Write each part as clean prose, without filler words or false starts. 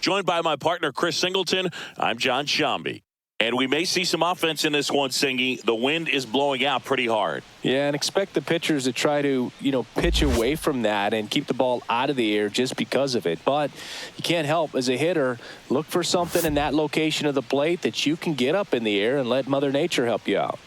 Joined by my partner, Chris Singleton, I'm John Shambi. And we may see some offense in this one, Singy. The wind is blowing out pretty hard. Yeah, and expect the pitchers to try to, pitch away from that and keep the ball out of the air just because of it. But you can't help, as a hitter, look for something in that location of the plate that you can get up in the air and let Mother Nature help you out.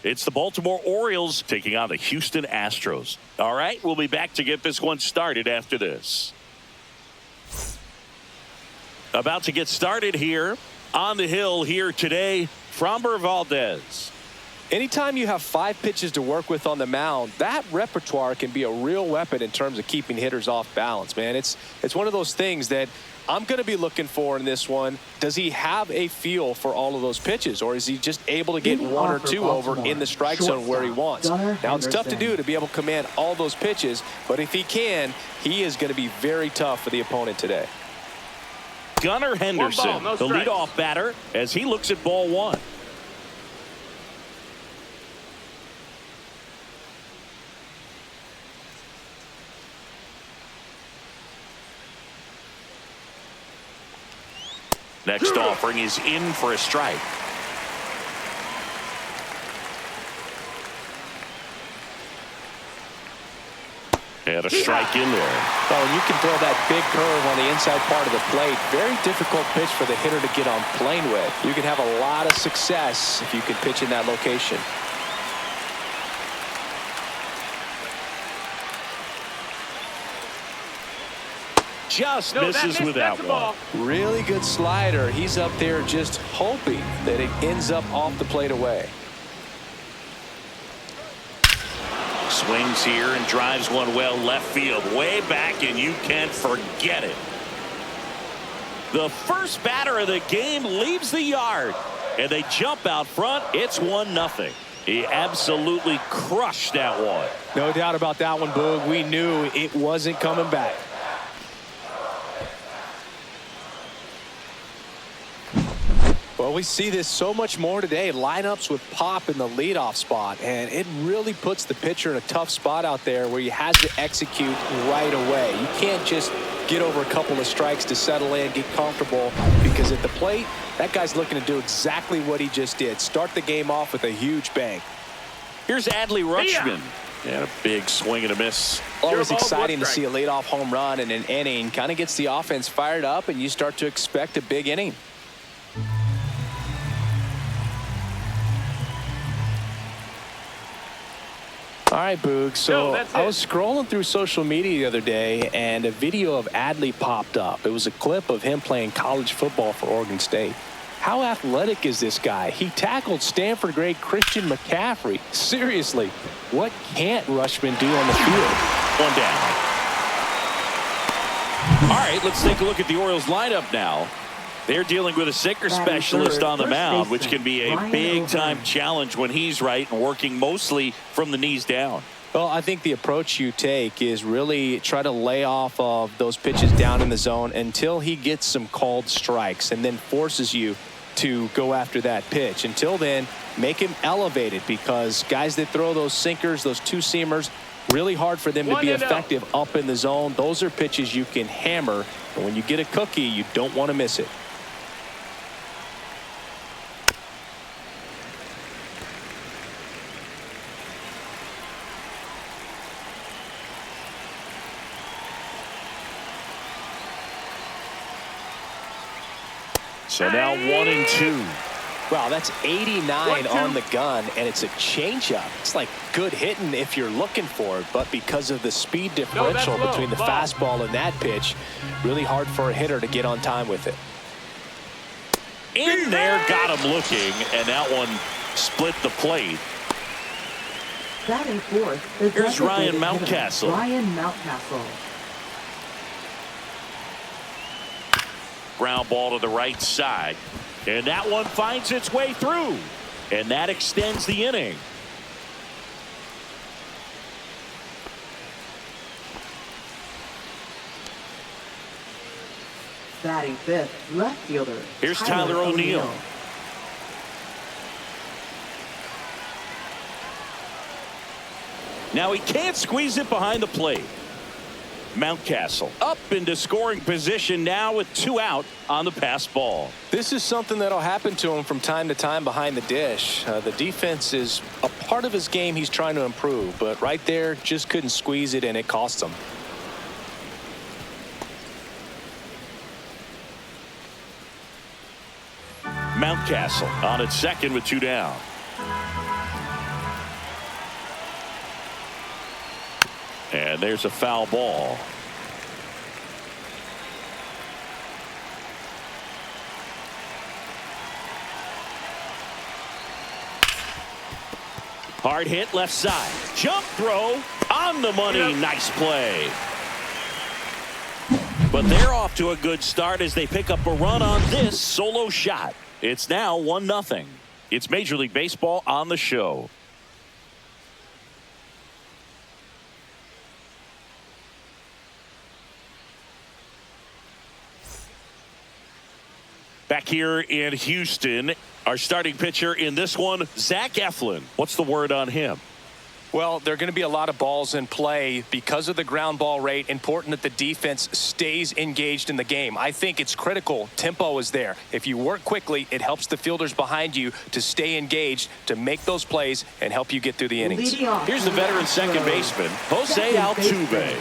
It's the Baltimore Orioles taking on the Houston Astros. All right, we'll be back to get this one started after this. About to get started here on the hill here today, Framber Valdez. Anytime you have 5 pitches to work with on the mound, that repertoire can be a real weapon in terms of keeping hitters off balance, man. It's one of those things that I'm going to be looking for in this one. Does he have a feel for all of those pitches, or is he just able to get 1 or 2 over in the strike zone where he wants? Now, it's tough to do to be able to command all those pitches, but if he can, he is going to be very tough for the opponent today. Gunnar Henderson, the leadoff batter, as he looks at ball 1. Next offering is in for a strike. And a strike in there. Well, you can throw that big curve on the inside part of the plate. Very difficult pitch for the hitter to get on plane with. You can have a lot of success if you can pitch in that location. Just misses with that one. Really good slider. He's up there just hoping that it ends up off the plate away. Swings here and drives one well left field, way back, and you can't forget it. The first batter of the game leaves the yard, and they jump out front. It's 1-0. He absolutely crushed that one. No doubt about that one, Boog. We knew it wasn't coming back. Well, we see this so much more today. Lineups with Pop in the leadoff spot, and it really puts the pitcher in a tough spot out there where he has to execute right away. You can't just get over a couple of strikes to settle in, get comfortable, because at the plate, that guy's looking to do exactly what he just did. Start the game off with a huge bang. Here's Adley Rutschman. And a big swing and a miss. Always exciting to see a leadoff home run in an inning. Kind of gets the offense fired up, and you start to expect a big inning. All right, Boog. So I was scrolling through social media the other day, and a video of Adley popped up. It was a clip of him playing college football for Oregon State. How athletic is this guy? He tackled Stanford great Christian McCaffrey. Seriously, what can't Rutschman do on the field? One down. All right, let's take a look at the Orioles lineup now. They're dealing with a sinker specialist on the mound, which can be a big-time challenge when he's right and working mostly from the knees down. Well, I think the approach you take is really try to lay off of those pitches down in the zone until he gets some called strikes and then forces you to go after that pitch. Until then, make him elevated, because guys that throw those sinkers, those two-seamers, really hard for them to be effective up in the zone. Those are pitches you can hammer, and when you get a cookie, you don't want to miss it. So now 1-2. Wow, that's 89 on the gun, and it's a changeup. It's like good hitting if you're looking for it, but because of the speed differential between the fastball and that pitch, really hard for a hitter to get on time with it. In there, got him looking, and that one split the plate. Batting fourth is Here's Ryan Mountcastle. Ground ball to the right side, and that one finds its way through. And that extends the inning. Batting fifth, left fielder. Here's Tyler O'Neill. Now he can't squeeze it behind the plate. Mountcastle up into scoring position now with 2 out on the pass ball. This is something that'll happen to him from time to time behind the dish. The defense is a part of his game he's trying to improve, but right there just couldn't squeeze it and it cost him. Mountcastle on at second with 2 down. And there's a foul ball. Hard hit left side. Jump throw on the money. Nice play. But they're off to a good start as they pick up a run on this solo shot. It's now 1-0. It's Major League Baseball on the show. Back here in Houston, our starting pitcher in this one, Zach Eflin. What's the word on him? Well, there are going to be a lot of balls in play because of the ground ball rate. Important that the defense stays engaged in the game. I think it's critical. Tempo is there. If you work quickly, it helps the fielders behind you to stay engaged, to make those plays, and help you get through the innings. Here's the veteran second baseman, Jose Altuve.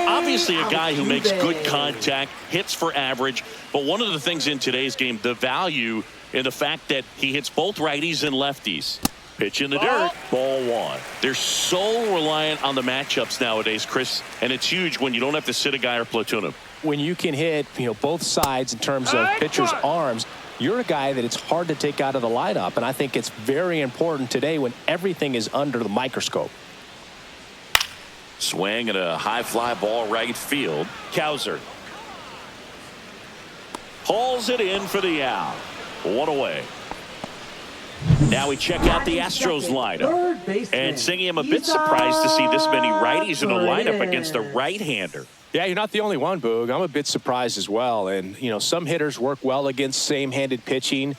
Obviously a guy who makes good contact, hits for average, but one of the things in today's game, the value in the fact that he hits both righties and lefties. Pitch in the dirt, ball 1. They're so reliant on the matchups nowadays, Chris, and it's huge when you don't have to sit a guy or platoon him. When you can hit, both sides in terms of pitchers' arms, you're a guy that it's hard to take out of the lineup, and I think it's very important today when everything is under the microscope. Swing and a high fly ball right field. Cowser hauls it in for the out. 1 away. Now we check out the Astros lineup. And Singy, I'm a bit surprised to see this many righties in the lineup against a right-hander. Yeah, you're not the only one, Boog. I'm a bit surprised as well. And, some hitters work well against same-handed pitching.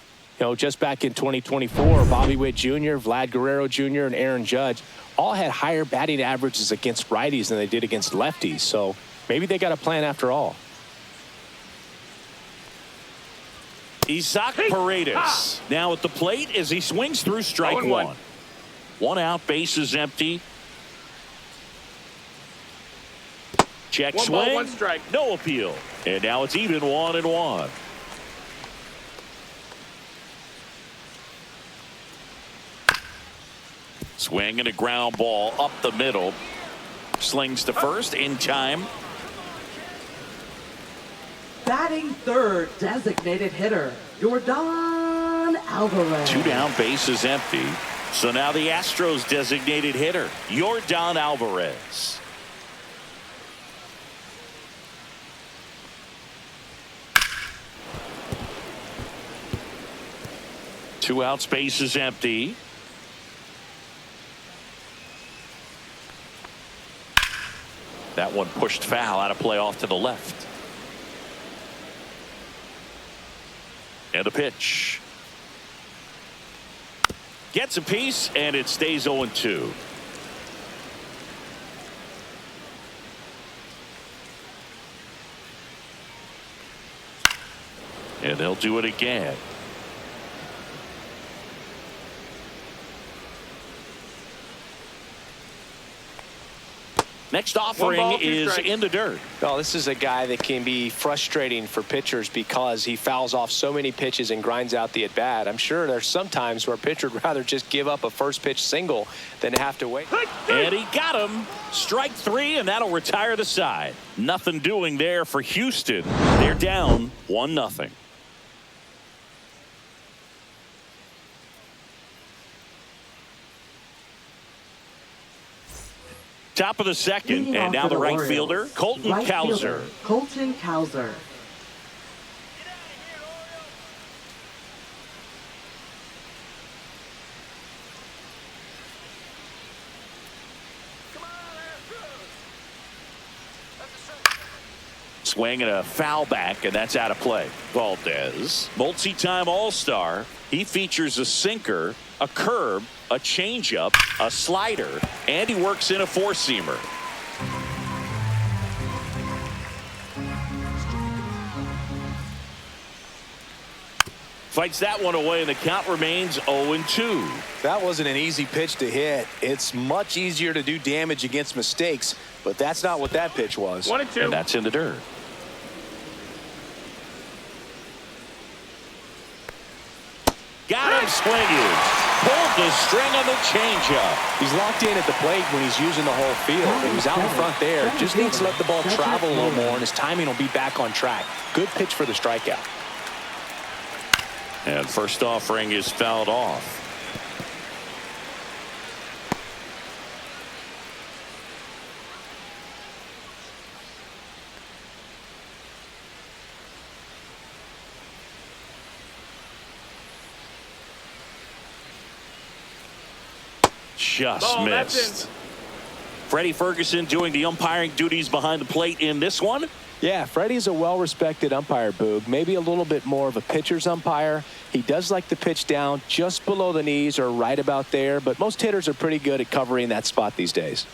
Just back in 2024, Bobby Witt Jr., Vlad Guerrero Jr., and Aaron Judge all had higher batting averages against righties than they did against lefties. So maybe they got a plan after all. Isaac Paredes now at the plate as he swings through strike 1. 1 out, bases empty. Check swing. 1 ball, 1 strike. No appeal. And now it's even 1-1. Swing and a ground ball up the middle. Slings to first in time. Batting third, designated hitter, Yordan Alvarez. 2 down, bases empty. So now the Astros designated hitter, Yordan Alvarez. Two outs, bases empty. That one pushed foul, out of play off to the left. And a pitch. Gets a piece, and it stays 0-2. And they'll do it again. Next offering is in the dirt. Oh, this is a guy that can be frustrating for pitchers because he fouls off so many pitches and grinds out the at-bat. I'm sure there's some times where a pitcher would rather just give up a first pitch single than have to wait. And he got him. Strike 3, and that'll retire the side. Nothing doing there for Houston. They're down 1-0. Top of the second, and now the right fielder, Colton Cowser. Colton Cowser. swing and a foul back, and that's out of play. Valdez, multi-time All-Star. He features a sinker, a curve, a changeup, a slider, and he works in a four-seamer. Fights that one away, and the count remains 0-2. That wasn't an easy pitch to hit. It's much easier to do damage against mistakes, but that's not what that pitch was. 1-2. And that's in the dirt. Got him swinging. Pulled the string on the changeup. He's locked in at the plate when he's using the whole field. He was out in front there. Just needs to let the ball travel a little more, and his timing will be back on track. Good pitch for the strikeout. And first offering is fouled off. Just missed. Freddie Ferguson doing the umpiring duties behind the plate in this one. Yeah, Freddie's a well-respected umpire, Boog. Maybe a little bit more of a pitcher's umpire. He does like to pitch down just below the knees or right about there, but most hitters are pretty good at covering that spot these days.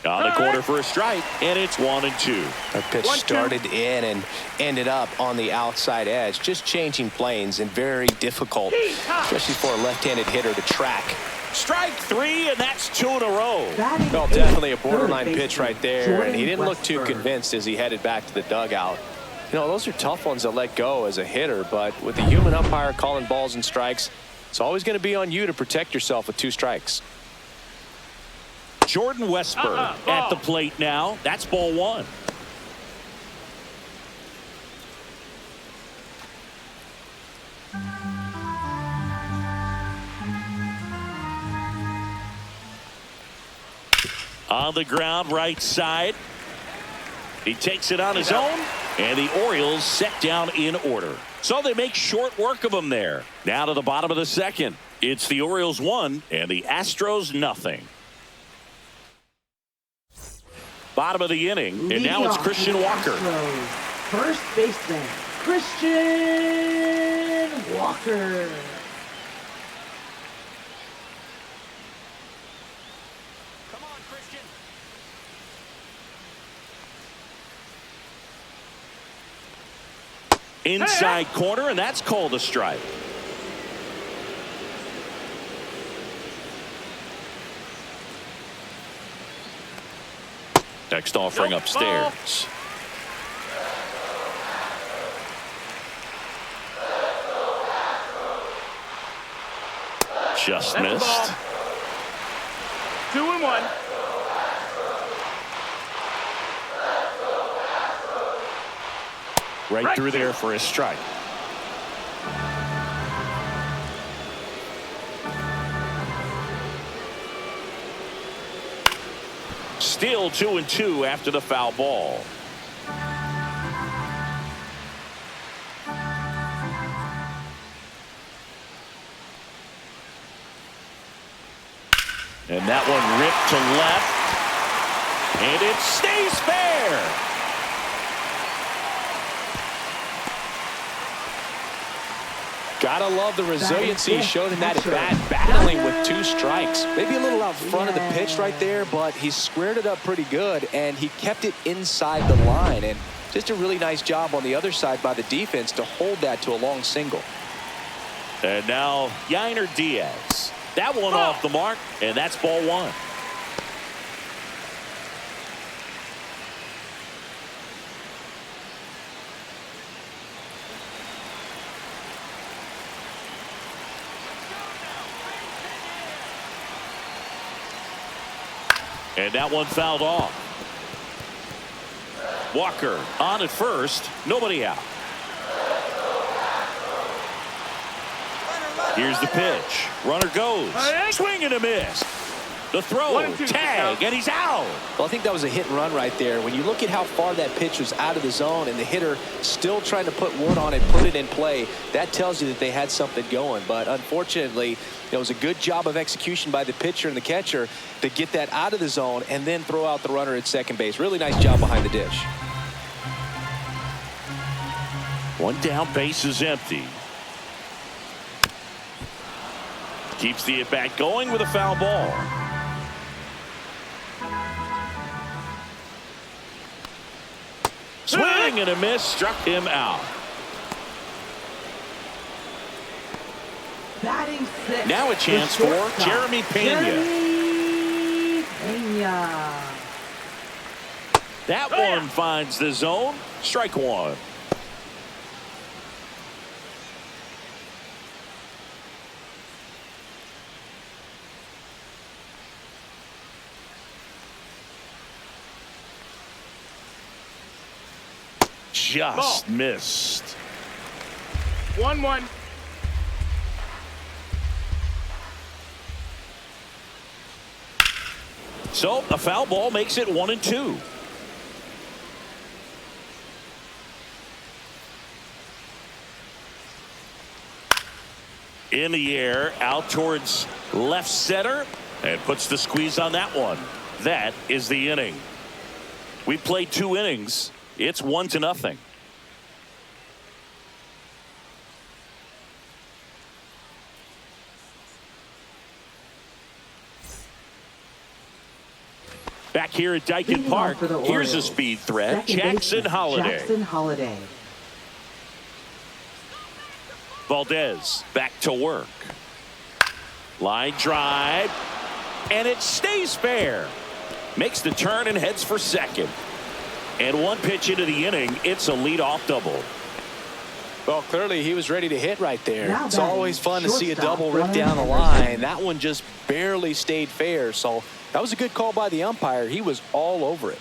On the corner for a strike, and it's 1-2. That pitch started in and ended up on the outside edge, just changing planes and very difficult, especially for a left-handed hitter to track. Strike three, and that's 2 in a row. Well, definitely a borderline pitch right there, and he didn't look too convinced as he headed back to the dugout. You know, those are tough ones to let go as a hitter, but with the human umpire calling balls and strikes, it's always going to be on you to protect yourself with 2 strikes. Jordan Westburg at the plate now. That's ball 1. On the ground, right side. He takes it on his own, and the Orioles set down in order. So they make short work of him there. Now to the bottom of the second. It's the Orioles 1 and the Astros nothing. Bottom of the inning, and now it's Christian Walker. First baseman, Christian Walker. Come on, Christian. Inside corner, and that's called a strike. Next offering upstairs. Just missed. 2-1. Right through there for a strike. Still 2-2 after the foul ball. And that one ripped to left. And it stays fair. Gotta love the resiliency he showed in that at bat, battling with 2 strikes. Maybe a little out front of the pitch right there, but he squared it up pretty good, and he kept it inside the line. And just a really nice job on the other side by the defense to hold that to a long single. And now Yainer Diaz. That one off the mark, and that's ball 1. And that one fouled off. Walker on at first. Nobody out. Here's the pitch. Runner goes. Swing and a miss. The throw, 1-2, tag, and he's out. Well, I think that was a hit and run right there. When you look at how far that pitch was out of the zone and the hitter still trying to put one on it, put it in play, that tells you that they had something going. But unfortunately, it was a good job of execution by the pitcher and the catcher to get that out of the zone and then throw out the runner at second base. Really nice job behind the dish. One down, base is empty. Keeps the at-bat going with a foul ball. Swing and a miss, struck him out. Batting six. Now a chance for Jeremy Pena. Jeremy Pena. That one finds the zone. Strike one. Just missed. 1-1. So a foul ball makes it 1-2. In the air, out towards left center, and puts the squeeze on that one. That is the inning. We played 2 innings. It's 1-0. Back here at Dyken Park, here's a speed threat, Jackson Holliday. Jackson Holliday. Valdez back to work. Line drive, and it stays fair. Makes the turn and heads for second. And one pitch into the inning, it's a leadoff double. Well, clearly he was ready to hit right there. Now It's always fun to see a shortstop, double rip down the line. That one just barely stayed fair. So that was a good call by the umpire. He was all over it.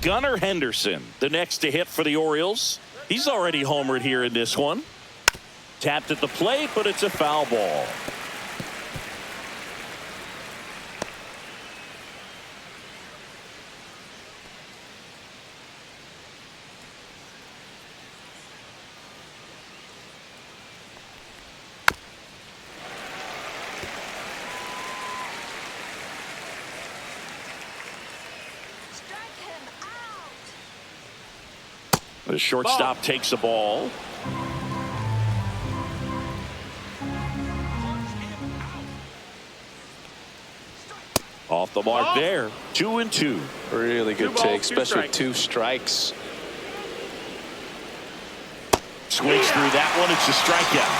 Gunnar Henderson, the next to hit for the Orioles. He's already homered here in this one. Tapped at the plate, but it's a foul ball. The shortstop takes a ball. Off the mark there. 2-2. Really good 2 balls, take, 2 especially with strikes. 2 strikes. Swings through that one. It's a strikeout.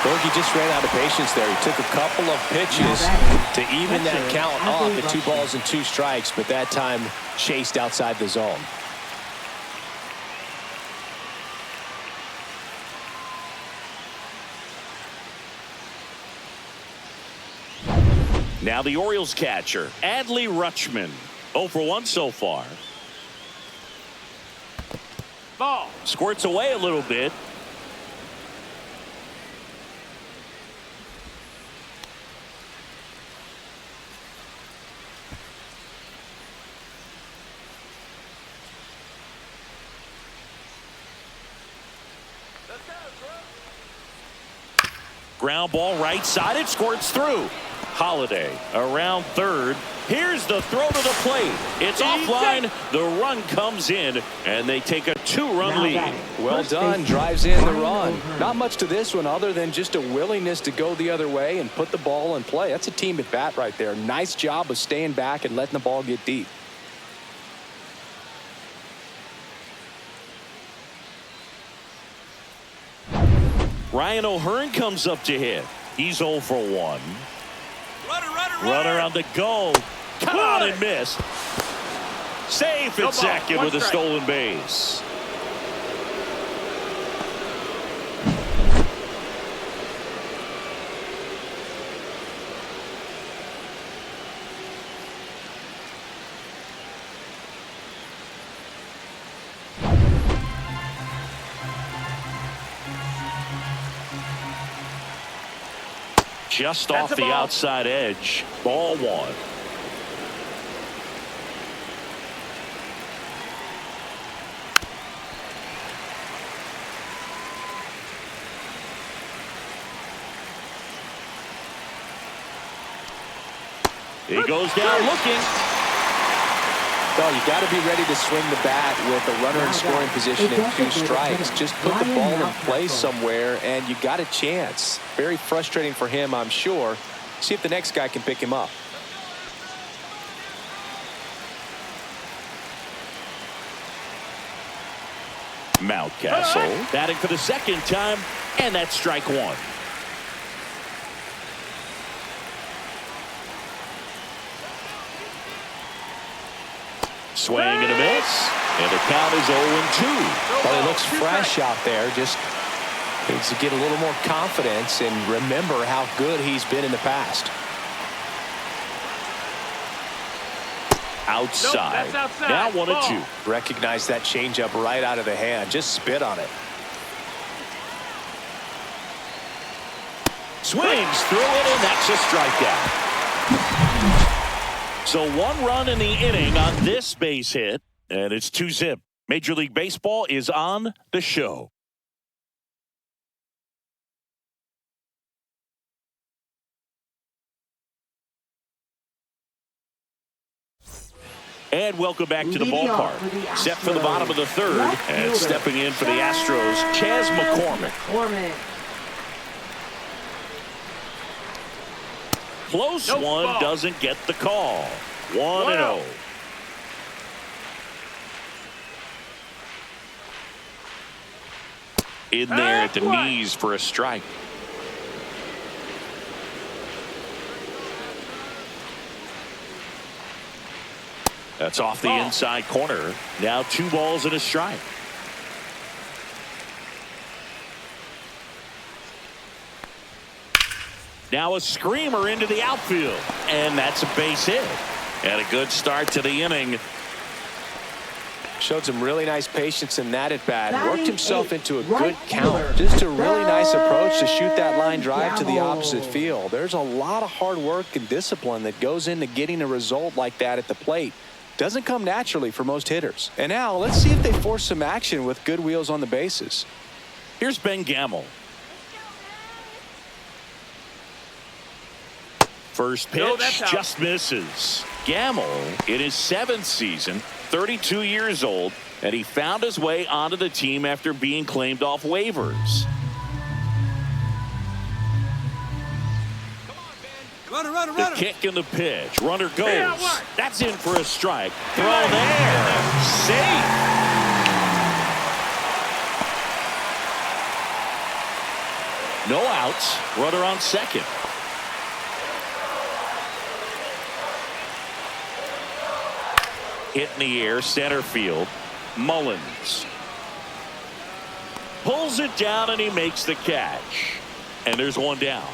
Borgie just ran out of patience there. He took a couple of pitches to even that count off at 2 balls and 2 strikes, but that time chased outside the zone. Now the Orioles catcher, Adley Rutschman. 0 for 1 so far. Ball. Squirts away a little bit. Ground ball right side. It squirts through. Holliday around third. Here's the throw to the plate. It's offline. The run comes in, and they take a 2-run lead. Well done. Drives in the run. Not much to this one other than just a willingness to go the other way and put the ball in play. That's a team at bat right there. Nice job of staying back and letting the ball get deep. Ryan O'Hearn comes up to hit. He's 0 for 1. Runner on the go. Caught and missed. Safe at second with a stolen base. Just That's off a the ball. outside edge. Ball one. He goes down looking. Oh, you got to be ready to swing the bat with a runner in scoring position and 2 strikes. Just put the ball in play somewhere, and you got a chance. Very frustrating for him, I'm sure. See if the next guy can pick him up. Mountcastle batting for the second time, and that's strike one. Swing and a miss, and the count is 0-2. Well, he looks fresh out there. Just needs to get a little more confidence and remember how good he's been in the past. Outside. Nope, that's outside. Now 1-2. Recognize that changeup right out of the hand. Just spit on it. Swings through it, and that's a strikeout. So 1 run in the inning on this base hit, and it's 2-zip. Major League Baseball is on the show. And welcome back to the ballpark. Set for the bottom of the third, and stepping in for the Astros, Chas McCormick. Close Nope, one, ball. doesn't get the call. 1-0. In there at the knees for a strike. That's off the inside corner. Now 2 balls and a strike. Now a screamer into the outfield, and that's a base hit. And a good start to the inning. Showed some really nice patience in that at bat. Worked himself into a good Right count. fielder. Just a really nice approach to shoot that line drive to the opposite field. There's a lot of hard work and discipline that goes into getting a result like that at the plate. Doesn't come naturally for most hitters. And now let's see if they force some action with good wheels on the bases. Here's Ben Gamel. First pitch, No, that's out. just misses. Gamel in his 7th season, 32 years old, and he found his way onto the team after being claimed off waivers. The kick and the pitch. Runner goes. That's in for a strike. Throw there. Safe. No outs. Runner on second. Hit in the air, center field. Mullins pulls it down, and he makes the catch. And there's 1 down.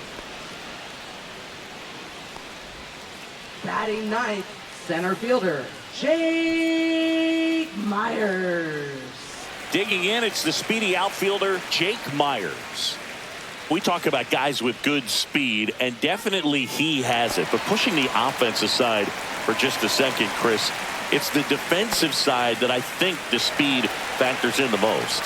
Batting ninth, center fielder, Jake Myers. Digging in, it's the speedy outfielder, Jake Myers. We talk about guys with good speed, and definitely he has it. But pushing the offense aside for just a second, Chris, it's the defensive side that I think the speed factors in the most.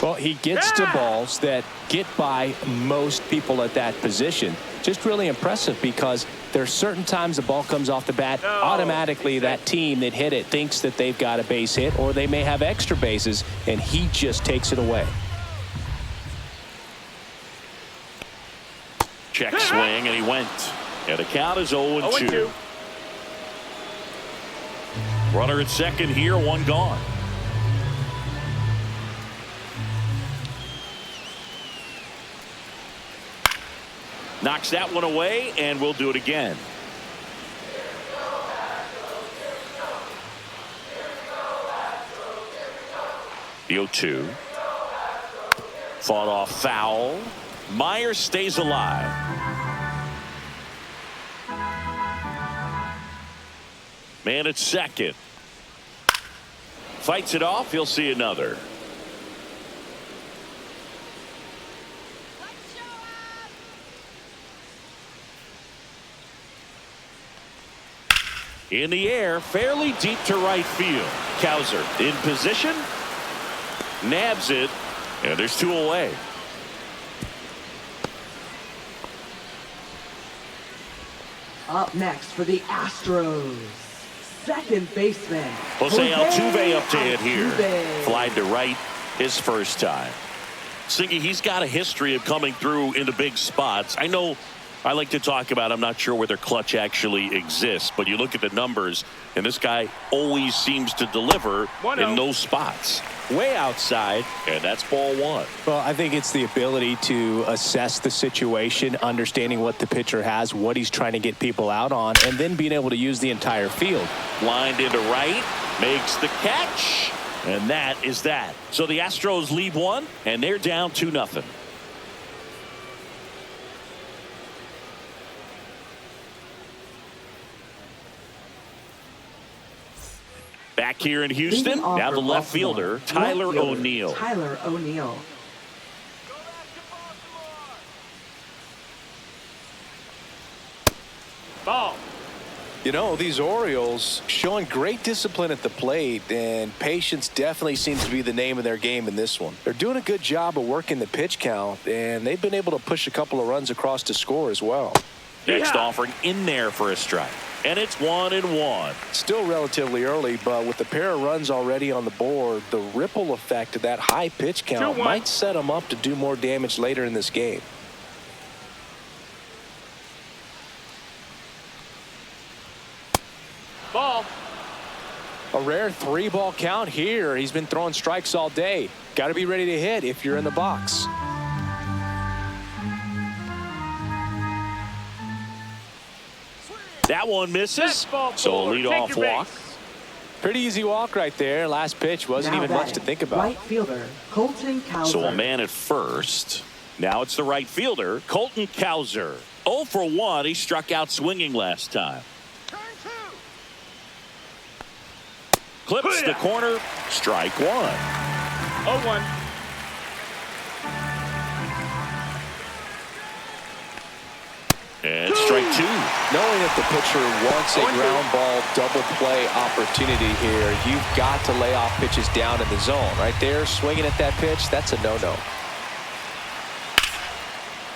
Well, he gets to balls that get by most people at that position. Just really impressive because there's certain times the ball comes off the bat, automatically that team that hit it thinks that they've got a base hit, or they may have extra bases, and he just takes it away. Check swing, and he went. And the count is 0-2. 0-2. Runner at second here, 1 gone. Knocks that one away, and we'll do it again. The 0-2. Fought off foul. Myers stays alive. Man at second. Fights it off. He'll see another. In the air, fairly deep to right field. Cowser in position. Nabs it. And there's 2 away. Up next for the Astros, second baseman Jose Altuve up to hit here. Altuve. Flied to right his first time. Singy, he's got a history of coming through into big spots. I know I like to talk about, I'm not sure whether clutch actually exists, but you look at the numbers, and this guy always seems to deliver in those spots. Way outside, and that's ball 1. Well, I think it's the ability to assess the situation, understanding what the pitcher has, what he's trying to get people out on, and then being able to use the entire field. Lined into right, makes the catch, and that is that. So the Astros lead 1, and they're down 2-0. Back here in Houston, now the left fielder, Tyler O'Neill. Tyler O'Neill. Ball. You know, these Orioles showing great discipline at the plate, and patience definitely seems to be the name of their game in this one. They're doing a good job of working the pitch count, and they've been able to push a couple of runs across to score as well. Next offering in there for a strike. And it's 1-1. Still relatively early, but with a pair of runs already on the board, the ripple effect of that high pitch count 2-1. might set them up to do more damage later in this game. Ball. A rare 3-ball count here. He's been throwing strikes all day. Got to be ready to hit if you're in the box. That one misses. So a leadoff walk. Pretty easy walk right there. Last pitch wasn't Now even much batting, to think about. Right fielder Colton Cowser. So a man at first. Now it's the right fielder, Colton Cowser. 0 for 1. He struck out swinging last time. Clips the corner. Strike 1. 0-1. And strike 2. Knowing that the pitcher wants a ground ball double play opportunity here, you've got to lay off pitches down in the zone. Right there, swinging at that pitch, that's a no-no.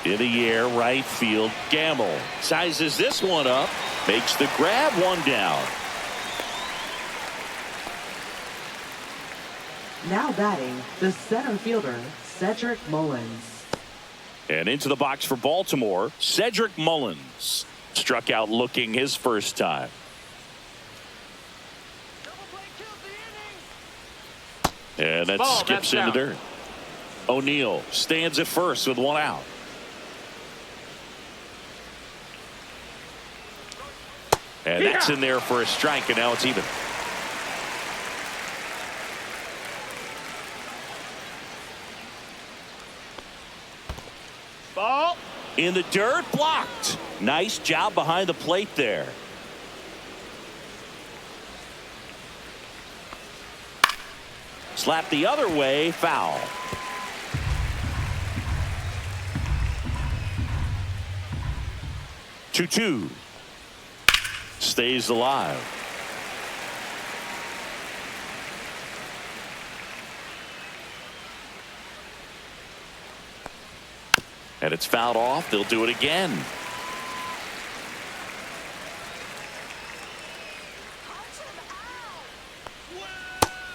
In the air, right field, Gamble sizes this one up, makes the grab, 1 down. Now batting, the center fielder Cedric Mullins. And into the box for Baltimore, Cedric Mullins. Struck out looking his first time. And that skips in the dirt. O'Neill stands at first with 1 out. And that's in there for a strike, and now it's even. Ball. In the dirt, blocked. Nice job behind the plate there. Slap the other way, foul. Two. Stays alive. And it's fouled off. They'll do it again.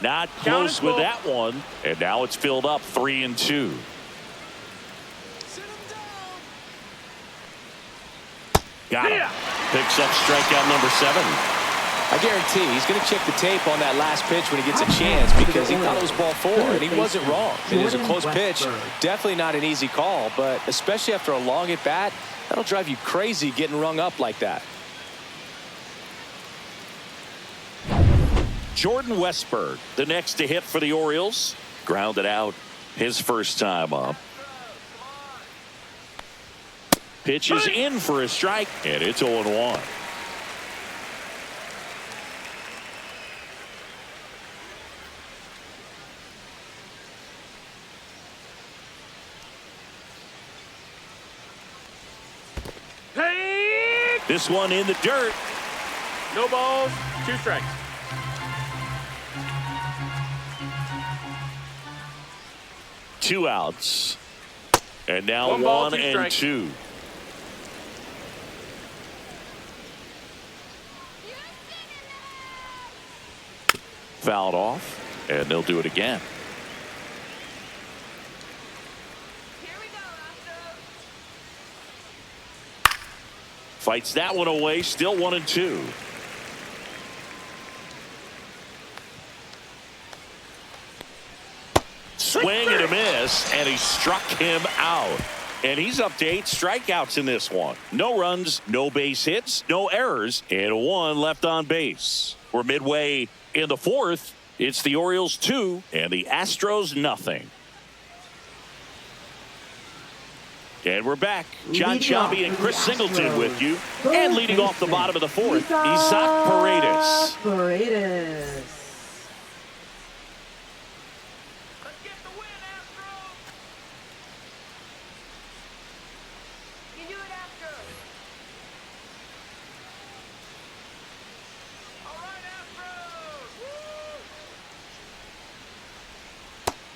Not close with that one. And now it's filled up 3-2. Got him. Picks up strikeout number 7. I guarantee he's going to check the tape on that last pitch when he gets a chance, because he thought it was ball 4, and he wasn't wrong. It is a close pitch. Definitely not an easy call, but especially after a long at bat, that'll drive you crazy getting rung up like that. Jordan Westburg, the next to hit for the Orioles. Grounded out his first time up. Pitch is in for a strike, and it's 0-1. This one in the dirt. No balls, 2 strikes. Two outs. And now 1 ball, 1 2 and strikes. 2. Fouled off, and they'll do it again. Fights that one away, still 1 and 2. Swing and a miss, and he struck him out. And he's up to 8 strikeouts in this one. No runs, no base hits, no errors, and 1 left on base. We're midway in the 4th. It's the Orioles 2 and the Astros nothing. And we're back. John Shelby and Chris Singleton with you. And leading off the bottom of the 4th, Isaac Paredes. Paredes. Let's get the win, Astros. You do it, Astros. All right, Astros. Woo!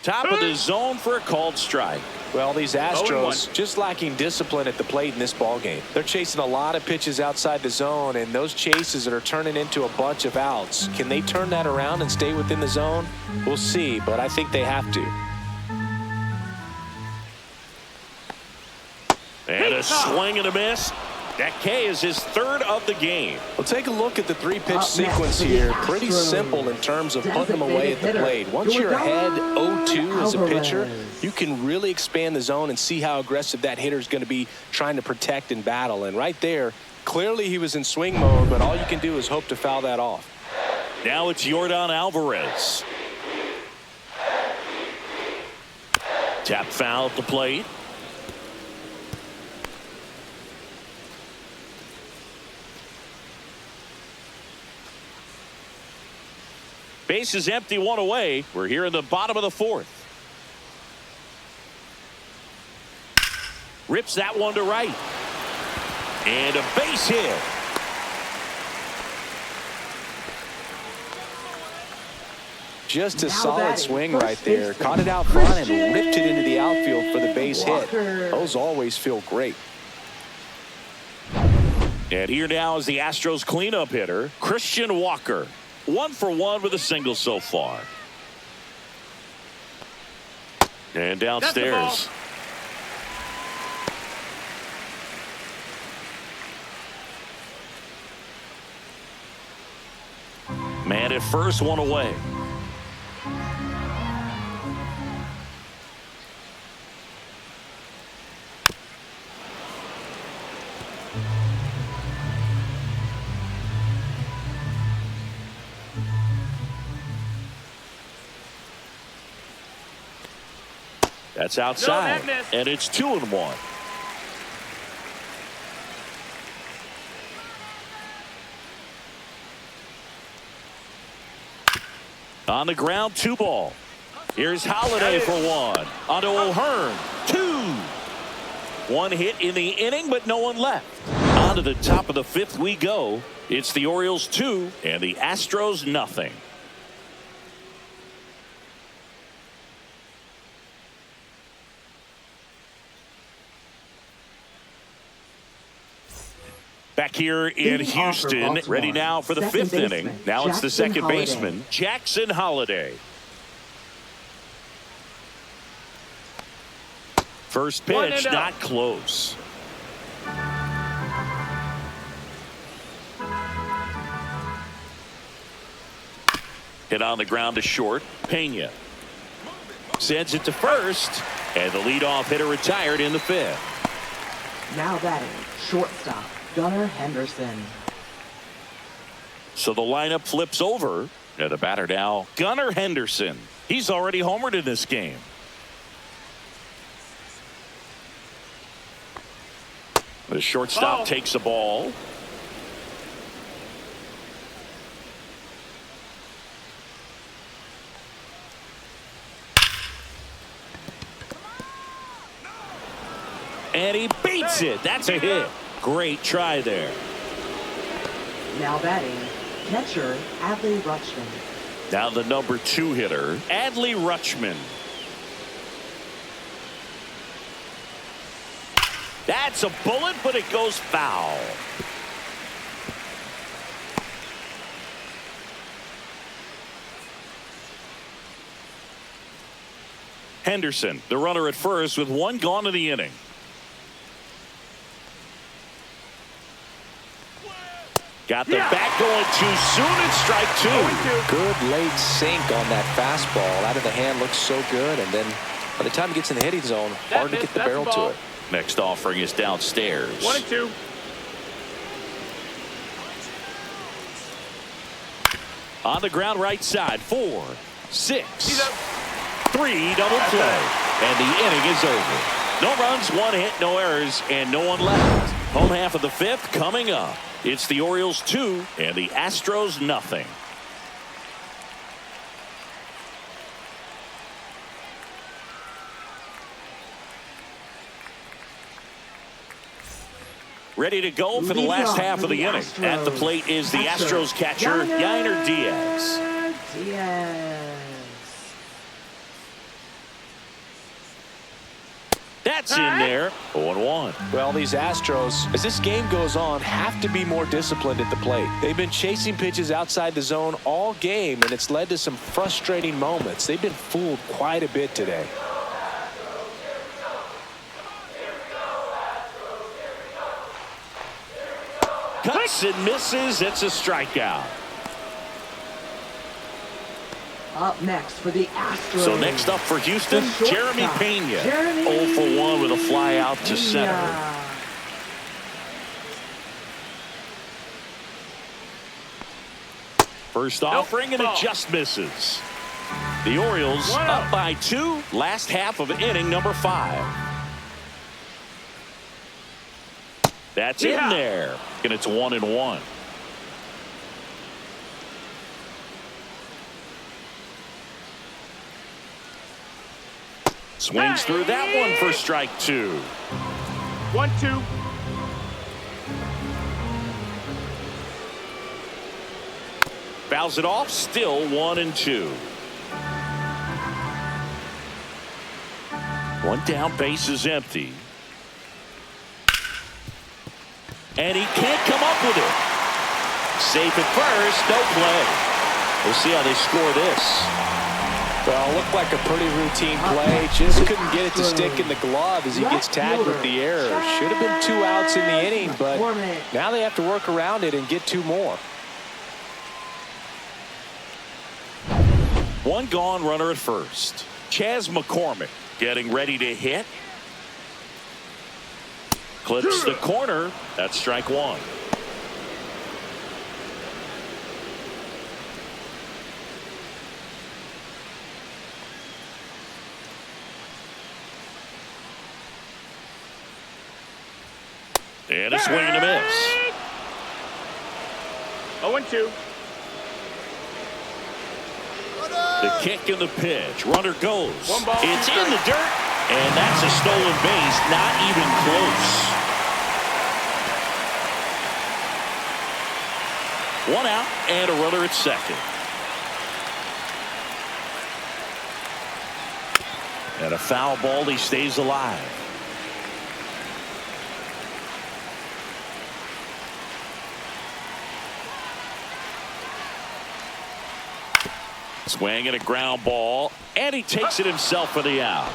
Top of the zone for a called strike. Well, these 0-1. Astros just lacking discipline at the plate in this ball game. They're chasing a lot of pitches outside the zone, and those chases that are turning into a bunch of outs. Can they turn that around and stay within the zone? We'll see, but I think they have to. And a swing and a miss. That K is his 3rd of the game. Well, take a look at the 3-pitch Up sequence next for the here. Pretty Astros. simple in terms of putting them away at the Designated plate. hitter, Once you're ahead Yordan 0-2 as a pitcher, Alvarez. you can really expand the zone and see how aggressive that hitter is going to be trying to protect and battle. And right there, clearly he was in swing mode, but all you can do is hope to foul that off. Now it's Yordan Alvarez. Tap foul at the plate. Base is empty, 1 away. We're here in the bottom of the 4th. Rips that one to right. And a base hit. Just a Now solid batting, swing first right there. baseman, Caught it out front and Christian ripped it into the outfield for the base Walker. hit. Those always feel great. And here now is the Astros cleanup hitter, Christian Walker. 1 for 1 with a single so far. And downstairs. Man at first, 1 away. That's outside, No, that missed. and it's 2-1. On the ground, 2 ball. Here's Holiday for 1. Onto O'Hearn, 2. 1 hit in the inning, but no one left. On to the top of the 5th we go. It's the Orioles 2 and the Astros nothing. Back here in Leading off for Houston, Baltimore, ready now for the second 5th inning. baseman, Now it's the Jackson second Holiday. baseman, Jackson Holiday. First One pitch, and not out. close. Hit on the ground to short. Pena sends it to first, and the leadoff hitter retired in the 5th. Now batting, shortstop, Gunnar Henderson. So the lineup flips over. And the batter now, Gunnar Henderson. He's already homered in this game. The shortstop takes the ball. And he beats it. That's a hit. Great try there. Now batting, catcher Adley Rutschman. Now the number 2 hitter, Adley Rutschman. That's a bullet, but it goes foul. Henderson, the runner at first with 1 gone in the inning. Got the bat going too soon and strike 2. Good late sink on that fastball. Out of the hand looks so good, and then by the time it gets in the hitting zone, hard to get the barrel to it. Next offering is downstairs. 1-2. On the ground right side, 4, 6, 3 double play. And the inning is over. No runs, 1 hit, no errors, and no one left. Home half of the 5th coming up. It's the Orioles 2 and the Astros nothing. Ready to go for the last half of the inning. At the plate is the Astros catcher, Yainer Diaz. That's in there. 0-1. Well, these Astros, as this game goes on, have to be more disciplined at the plate. They've been chasing pitches outside the zone all game, and it's led to some frustrating moments. They've been fooled quite a bit today. Cuts and misses. It's a strikeout. Up next for the Astros. So next up for Houston, The Jeremy shortstop, Pena. Jeremy 0 for 1 with a fly out to Pena. center. First offering, and it just misses. The Orioles up by 2. Last half of inning number 5. That's in there. And it's 1-1. Swings through that one for strike 2. 1-2. Fouls it off. Still 1-2. 1 down, base is empty. And he can't come up with it. Safe at first, no play. We'll see how they score this. Well, looked like a pretty routine play. Just couldn't get it to stick in the glove as he gets tagged with the error. Should have been 2 outs in the inning, but now they have to work around it and get 2 more. 1 gone, runner at first. Chas McCormick getting ready to hit. Clips the corner. That's strike 1. And a swing and a miss. 0-2. The kick and the pitch. Runner goes. 1 ball, 2 It's in strikes. the dirt. And that's a stolen base. Not even close. 1 out and a runner at second. And a foul ball. He stays alive. Swing and a ground ball, and he takes it himself for the out.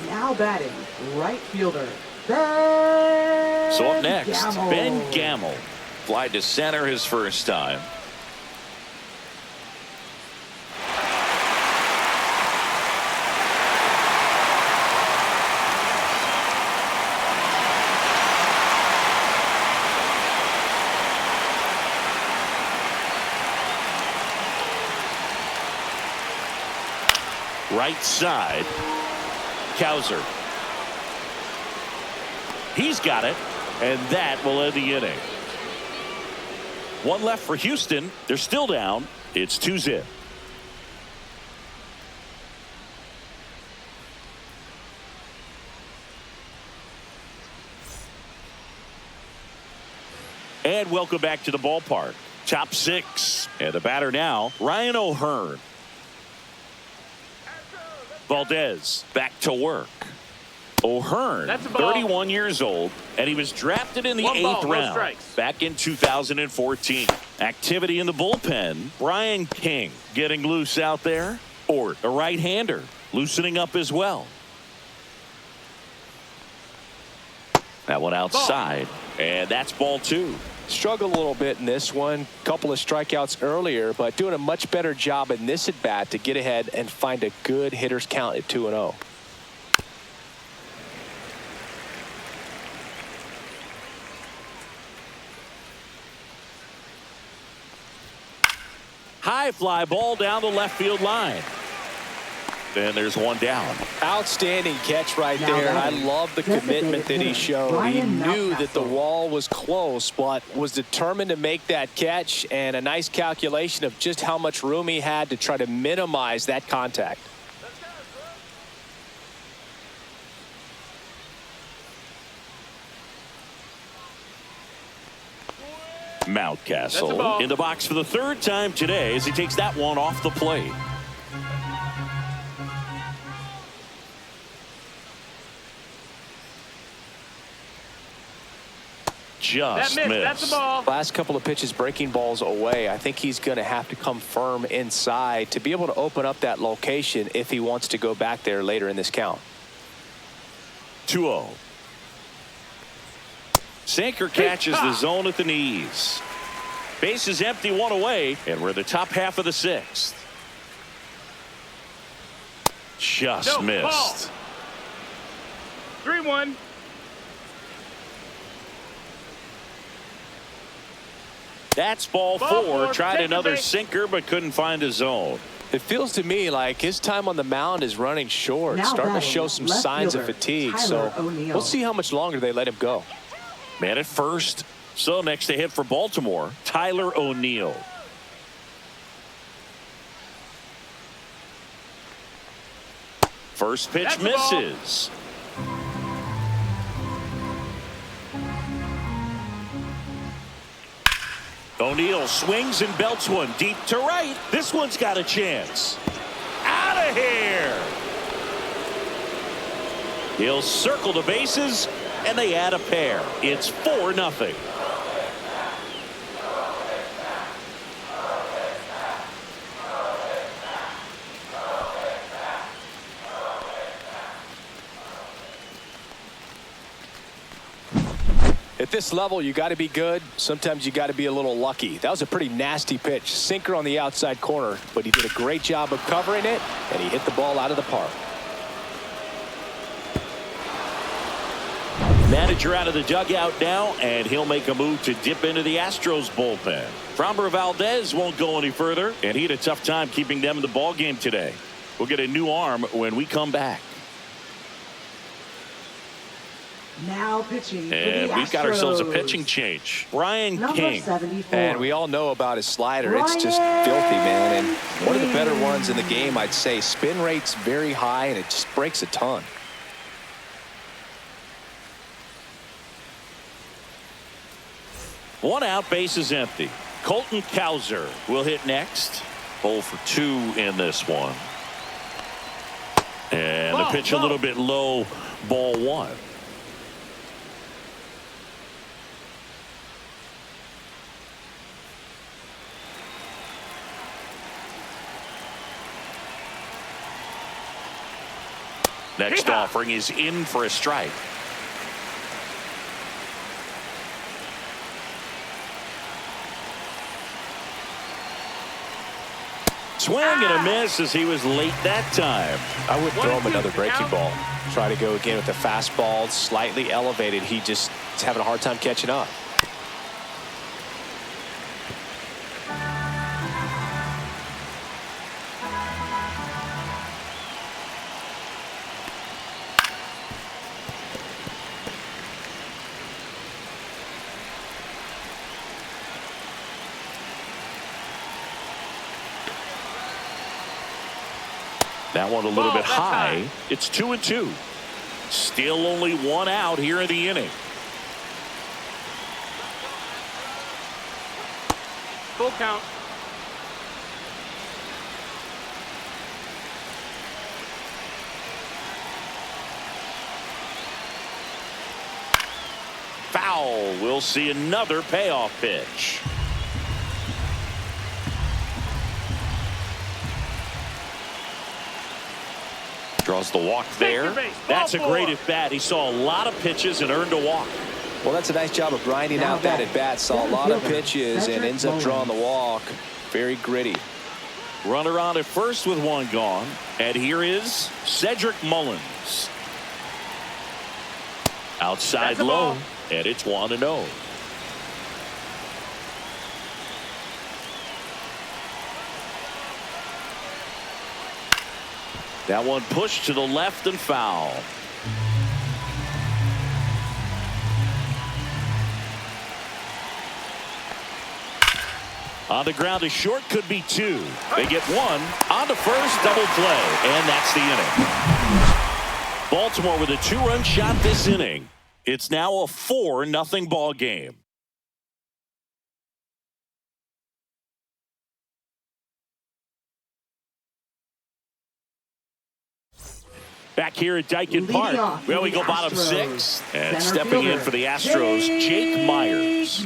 Now batting, right fielder. So up next, Ben Gamel. Fly to center his first time. Right side, Cowser. He's got it, and that will end the inning. 1 left for Houston. They're still down. It's 2-0. And welcome back to the ballpark. Top 6. And the batter now, Ryan O'Hearn. Valdez back to work. O'Hearn, 31 years old, and he was drafted in the 8th round back in 2014. Activity in the bullpen. Brian King getting loose out there. Ort, a right-hander, loosening up as well. That one outside, and that's ball 2. Struggled a little bit in this one. Couple of strikeouts earlier, but doing a much better job in this at bat to get ahead and find a good hitter's count at 2-0. High fly ball down the left field line. And there's one down. Outstanding catch right there. I love the commitment that he showed. He knew that the wall was close, but was determined to make that catch, and a nice calculation of just how much room he had to try to minimize that contact. Mountcastle in the box for the 3rd time today as he takes that one off the plate. Just missed. That's the ball. Last couple of pitches breaking balls away. I think he's going to have to come firm inside to be able to open up that location if he wants to go back there later in this count. 2-0. Sinker catches the zone at the knees. Base is empty, one away, and we're in the top half of the 6th. Just missed. 3-1. That's ball 4. Tried another sinker, but couldn't find a zone. It feels to me like his time on the mound is running short, starting to show some signs of fatigue. So we'll see how much longer they let him go. Man at first. So next to hit for Baltimore, Tyler O'Neill. First pitch misses. O'Neill swings and belts one deep to right. This one's got a chance. Out of here. He'll circle the bases, and they add a pair. It's 4-0. At this level, you got to be good. Sometimes you got to be a little lucky. That was a pretty nasty pitch. Sinker on the outside corner, but he did a great job of covering it, and he hit the ball out of the park. Manager out of the dugout now, and he'll make a move to dip into the Astros bullpen. Framber Valdez won't go any further, and he had a tough time keeping them in the ball game today. We'll get a new arm when we come back. Now pitching. And we've got ourselves a pitching change. Brian King. 74. And we all know about his slider. It's just filthy, man. And one of the better ones in the game, I'd say. Spin rate's very high, and it just breaks a ton. One out, base is empty. Colton Cowser will hit next. 0 for 2 in this one. And the pitch a little bit low, ball 1. Next offering is in for a strike. Swing and a miss as he was late that time. I would throw him another breaking ball. Try to go again with the fastball, slightly elevated. He just is having a hard time catching up. That one a little bit high. It's 2-2. Still only one out here in the inning. Full count. Foul. We'll see another payoff pitch. Draws the walk there. That's a great at bat. He saw a lot of pitches and earned a walk. Well, that's a nice job of grinding out that at bat. Saw a lot of pitches and ends up drawing the walk. Very gritty. Runner on at first with one gone. And here is Cedric Mullins. Outside low. And it's 1-0. That one pushed to the left and foul. On the ground to short, could be two. They get one on to first, double play, and that's the inning. Baltimore with a 2-run shot this inning. It's now a 4-0 ball game. Back here at Dyken Park. Well, we go bottom six. And stepping in for the Astros, Jake Myers.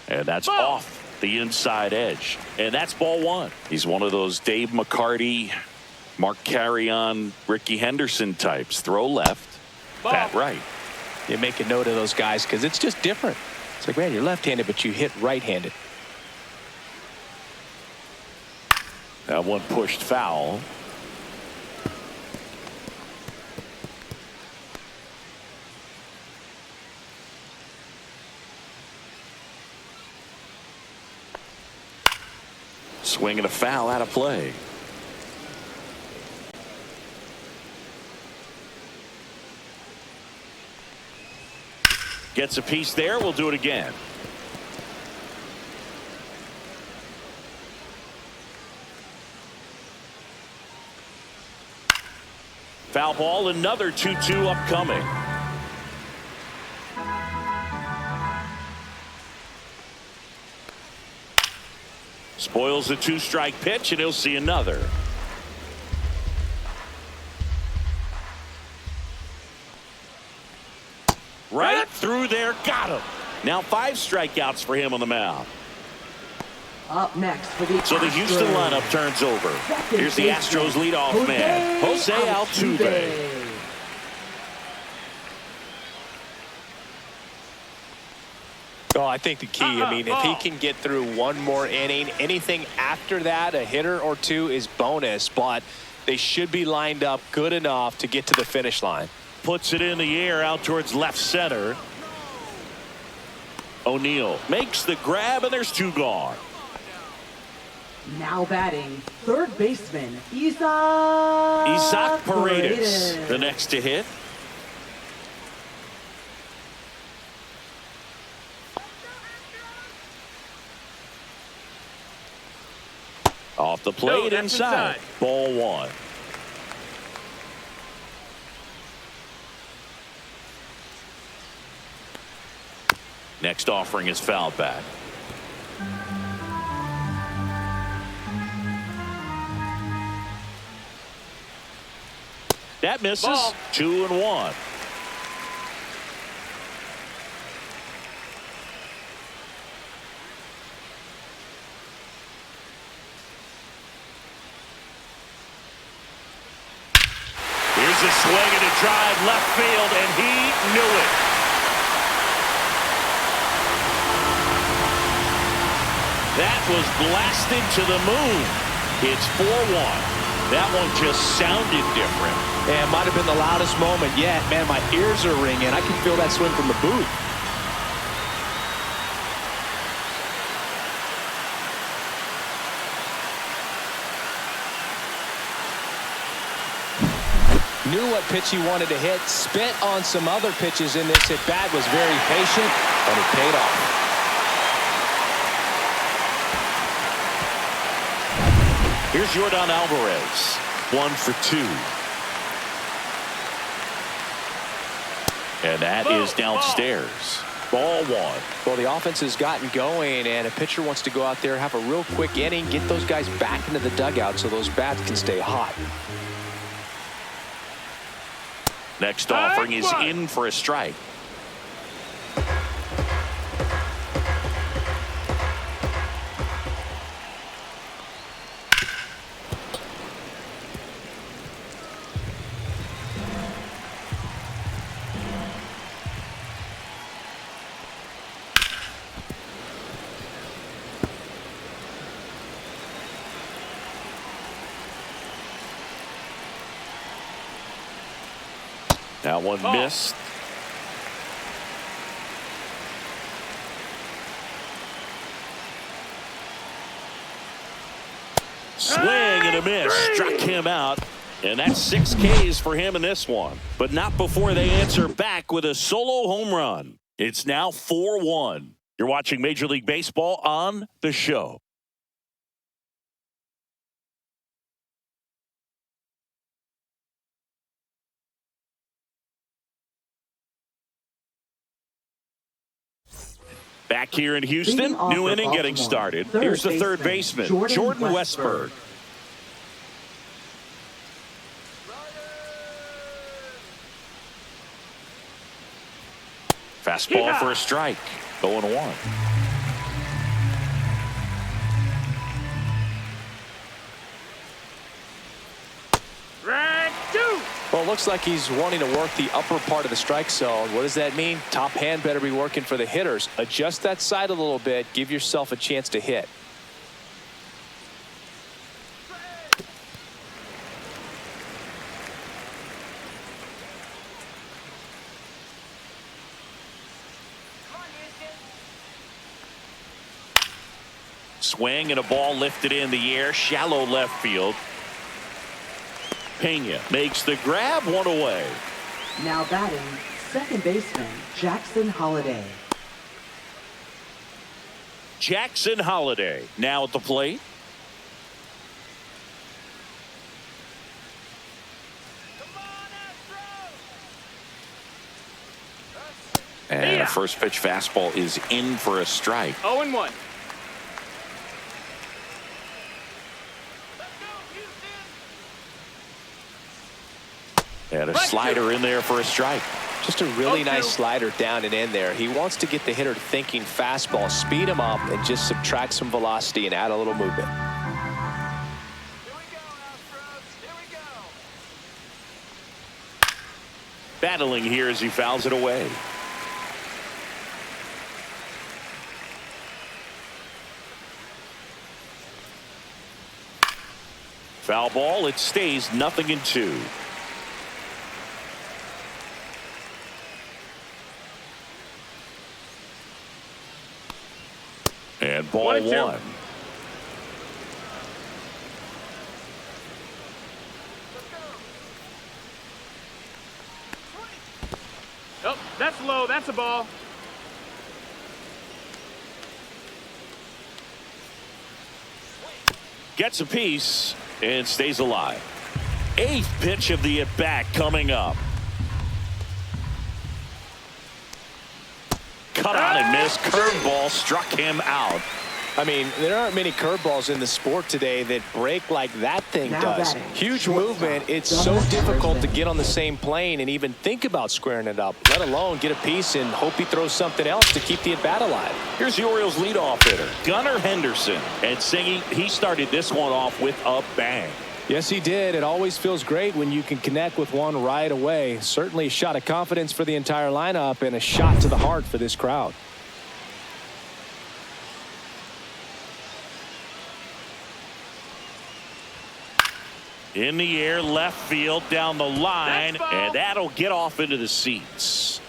And that's off the inside edge. And that's ball one. He's one of those Dave McCarty, Mark Carrion, Ricky Henderson types. Throw left, bat right. You make a note of those guys because it's just different. It's like, man, you're left-handed, but you hit right-handed. That one pushed foul. Swing and a foul out of play. Gets a piece there. We'll do it again. Foul ball, another 2-2 upcoming. Spoils a 2-strike pitch, and he'll see another. Right through there, got him. Now 5 strikeouts for him on the mound. Up next for the So the Houston lineup turns over. Here's the Astros leadoff man, Jose Altuve. Oh, I think the key, I mean, if he can get through one more inning, anything after that, a hitter or two is bonus, but they should be lined up good enough to get to the finish line. Puts it in the air out towards left center. O'Neill makes the grab, and there's 2 gone. Now batting, third baseman, Isaac Paredes, the next to hit. Off the plate, inside. Ball one. Next offering is foul back. That misses. Ball. 2-1. Here's a swing and a drive left field, and he knew it. That was blasted to the moon. It's 4-1. That one just sounded different. Yeah, it might have been the loudest moment yet. Man, my ears are ringing. I can feel that swing from the booth. Knew what pitch he wanted to hit. Spent on some other pitches in this at bat. Was very patient, and it paid off. Here's Yordan Alvarez. 1 for 2. And that is downstairs. Ball one. Well, the offense has gotten going, and a pitcher wants to go out there, have a real quick inning, get those guys back into the dugout so those bats can stay hot. Next offering is in for a strike. That one missed. Swing and a miss. Struck him out. And that's 6 Ks for him in this one. But not before they answer back with a solo home run. It's now 4-1. You're watching Major League Baseball on The Show. Back here in Houston, new inning getting started. Here's the third baseman, Jordan Westburg. Fastball for a strike. 0-1. Well, it looks like he's wanting to work the upper part of the strike zone. What does that mean? Top hand better be working for the hitters. Adjust that side a little bit. Give yourself a chance to hit. Swing and a ball lifted in the air, shallow left field. Pena makes the grab, one away. Now batting, second baseman, Jackson Holliday. Jackson Holliday now at the plate. And a first pitch fastball is in for a strike. 0-1. And a slider in there for a strike. Just a really nice slider down and in there. He wants to get the hitter thinking fastball, speed him up, and just subtract some velocity and add a little movement. Here we go, Astros. Here we go. Battling here as he fouls it away. Foul ball. It stays 0-2. And ball 1. Oh, that's low. That's a ball. Gets a piece and stays alive. 8th pitch of the at-bat coming up. Cut on and missed. Curveball struck him out. I mean, there aren't many curveballs in the sport today that break like that thing does. Huge movement. It's so difficult to get on the same plane and even think about squaring it up, let alone get a piece and hope he throws something else to keep the at-bat alive. Here's the Orioles leadoff hitter, Gunnar Henderson. And Singy, he started this one off with a bang. Yes, he did. It always feels great when you can connect with one right away. Certainly a shot of confidence for the entire lineup and a shot to the heart for this crowd. In the air, left field, down the line, and that'll get off into the seats.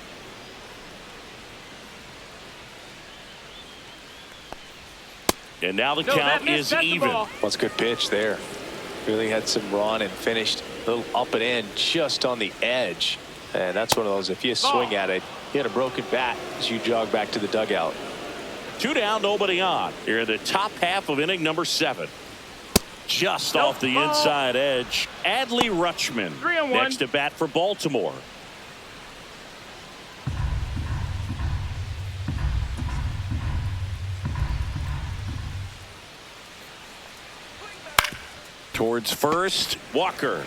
And now the count is even. Well, it's a good pitch there. Really had some run and finished a little up and in just on the edge. And that's one of those, if you swing at it, you had a broken bat as you jog back to the dugout. 2 down, nobody on. Here in the top half of inning number 7. Just off the inside edge. Adley Rutschman 3-1. next to bat for Baltimore. Towards first, Walker.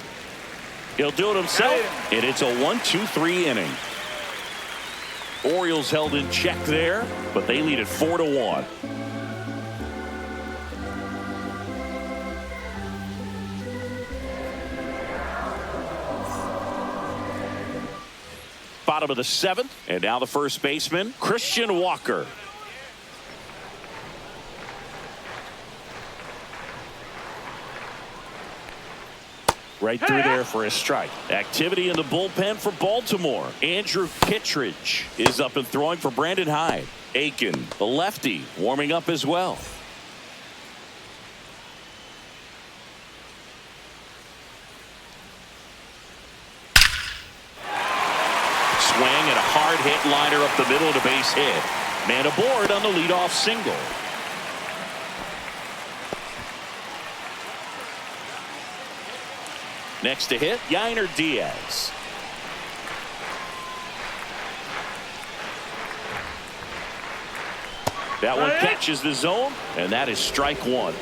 He'll do it himself, and it's a 1-2-3 inning. Orioles held in check there, but they lead it 4-1. Bottom of the 7th, and now the first baseman, Christian Walker. Right through there for a strike. Activity in the bullpen for Baltimore. Andrew Kittredge is up and throwing for Brandon Hyde. Aiken, the lefty, warming up as well. Swing and a hard hit liner up the middle to base hit. Man aboard on the leadoff single. Next to hit, Yainer Diaz. That one catches the zone, and that is strike one.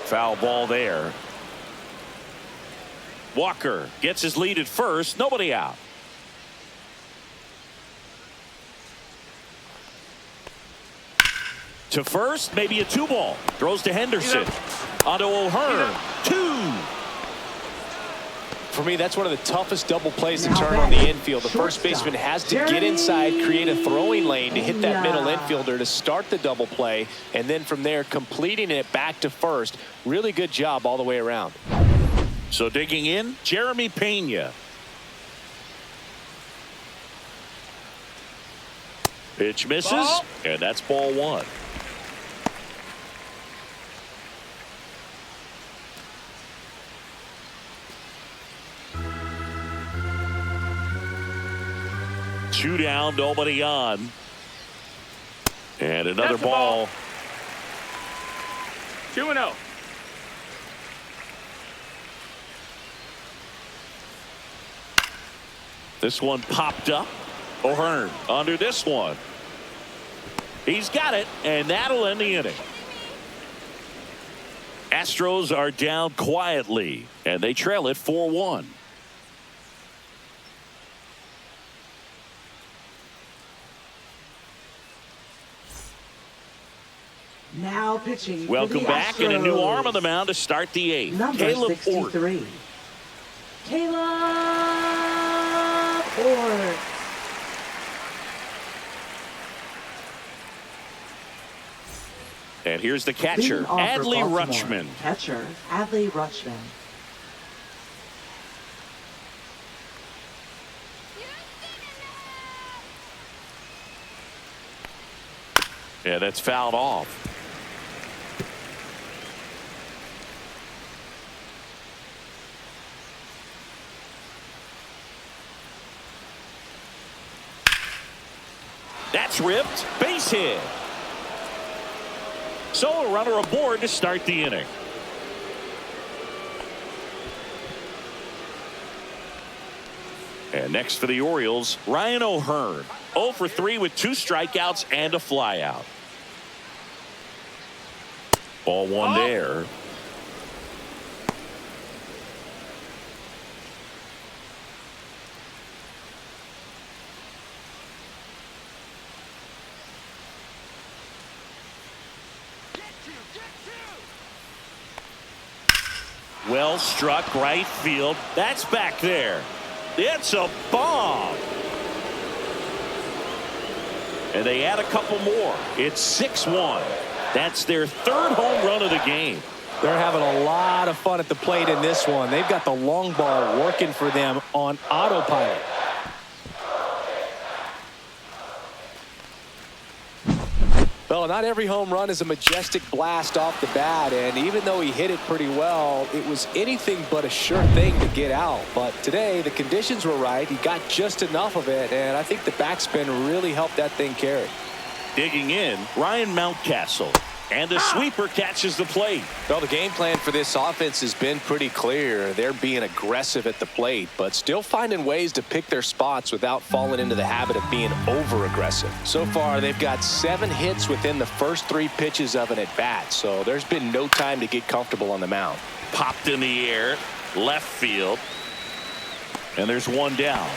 Foul ball there. Walker gets his lead at first. Nobody out. To first, maybe a 2-ball. Throws to Henderson. Onto O'Hearn. 2. For me, that's one of the toughest double plays to turn on the infield. The first baseman has to get inside, create a throwing lane to hit that middle infielder to start the double play, and then from there completing it back to first. Really good job all the way around. So digging in, Jeremy Pena. Pitch misses, and that's ball 1. Two down, nobody on. And another ball. 2-0. This one popped up. O'Hearn under this one. He's got it, and that'll end the inning. Astros are down quietly, and they trail it 4-1. Now pitching. Welcome back, and a new arm on the mound to start the 8th. Number Caleb 63. Orton. Caleb Orton. And here's the catcher, Leading off for Adley Baltimore. Rutschman. Catcher, Adley Rutschman. Yeah, that's fouled off. That's ripped. Base hit. So a runner aboard to start the inning. And next for the Orioles, Ryan O'Hearn. 0 for 3 with 2 strikeouts and a flyout. Ball 1 there. Well struck right field. That's back there. It's a bomb. And they add a couple more. It's 6-1. That's their 3rd home run of the game. They're having a lot of fun at the plate in this one. They've got the long ball working for them on autopilot. Well, not every home run is a majestic blast off the bat, and even though he hit it pretty well, it was anything but a sure thing to get out. But today, the conditions were right. He got just enough of it, and I think the backspin really helped that thing carry. Digging in, Ryan Mountcastle. And the sweeper catches the plate. Well, the game plan for this offense has been pretty clear. They're being aggressive at the plate, but still finding ways to pick their spots without falling into the habit of being over-aggressive. So far, they've got 7 hits within the first 3 pitches of an at-bat, so there's been no time to get comfortable on the mound. Popped in the air, left field, and there's one down.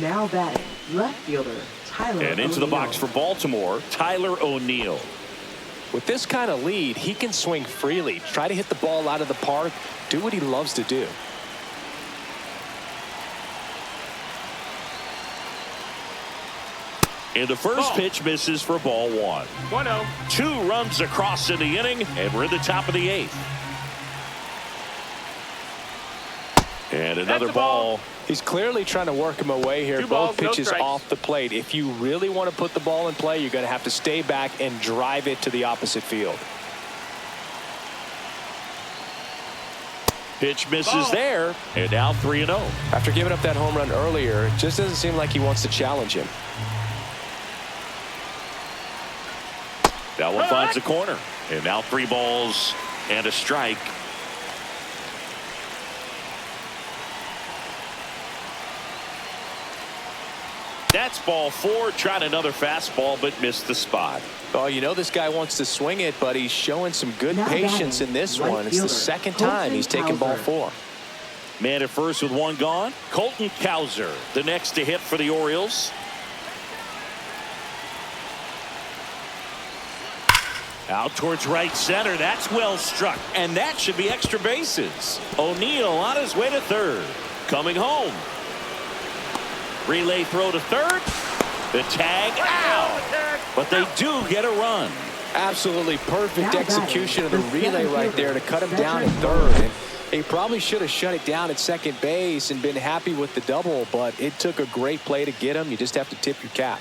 Now batting, left fielder Tyler And into the box for Baltimore, Tyler O'Neill. With this kind of lead, he can swing freely, try to hit the ball out of the park, do what he loves to do. And the first pitch misses for ball 1. 1-0. 2 runs across in the inning, and we're at the top of the 8th. And another ball. He's clearly trying to work him away here. 2 balls, Both pitches no strikes. off the plate. If you really want to put the ball in play, you're going to have to stay back and drive it to the opposite field. Pitch misses there, and now 3-0. After giving up that home run earlier, it just doesn't seem like he wants to challenge him. That one finds the corner. And now 3 balls and a strike. That's ball 4. Tried another fastball, but missed the spot. Oh, you know this guy wants to swing it, but he's showing some good Now patience batting, in this right one. It's the fielder, second time he's taken ball Colton 4. Man at first with 1 gone. Colton Cowser, the next to hit for the Orioles. Out towards right center. That's well struck. And that should be extra bases. O'Neill on his way to third. Coming home. Relay throw to third. The tag out. But they do get a run. Absolutely perfect Now execution of the batting, the relay center right there to cut him down at Cedric third. Mullins. And he probably should have shut it down at second base and been happy with the double, but it took a great play to get him. You just have to tip your cap.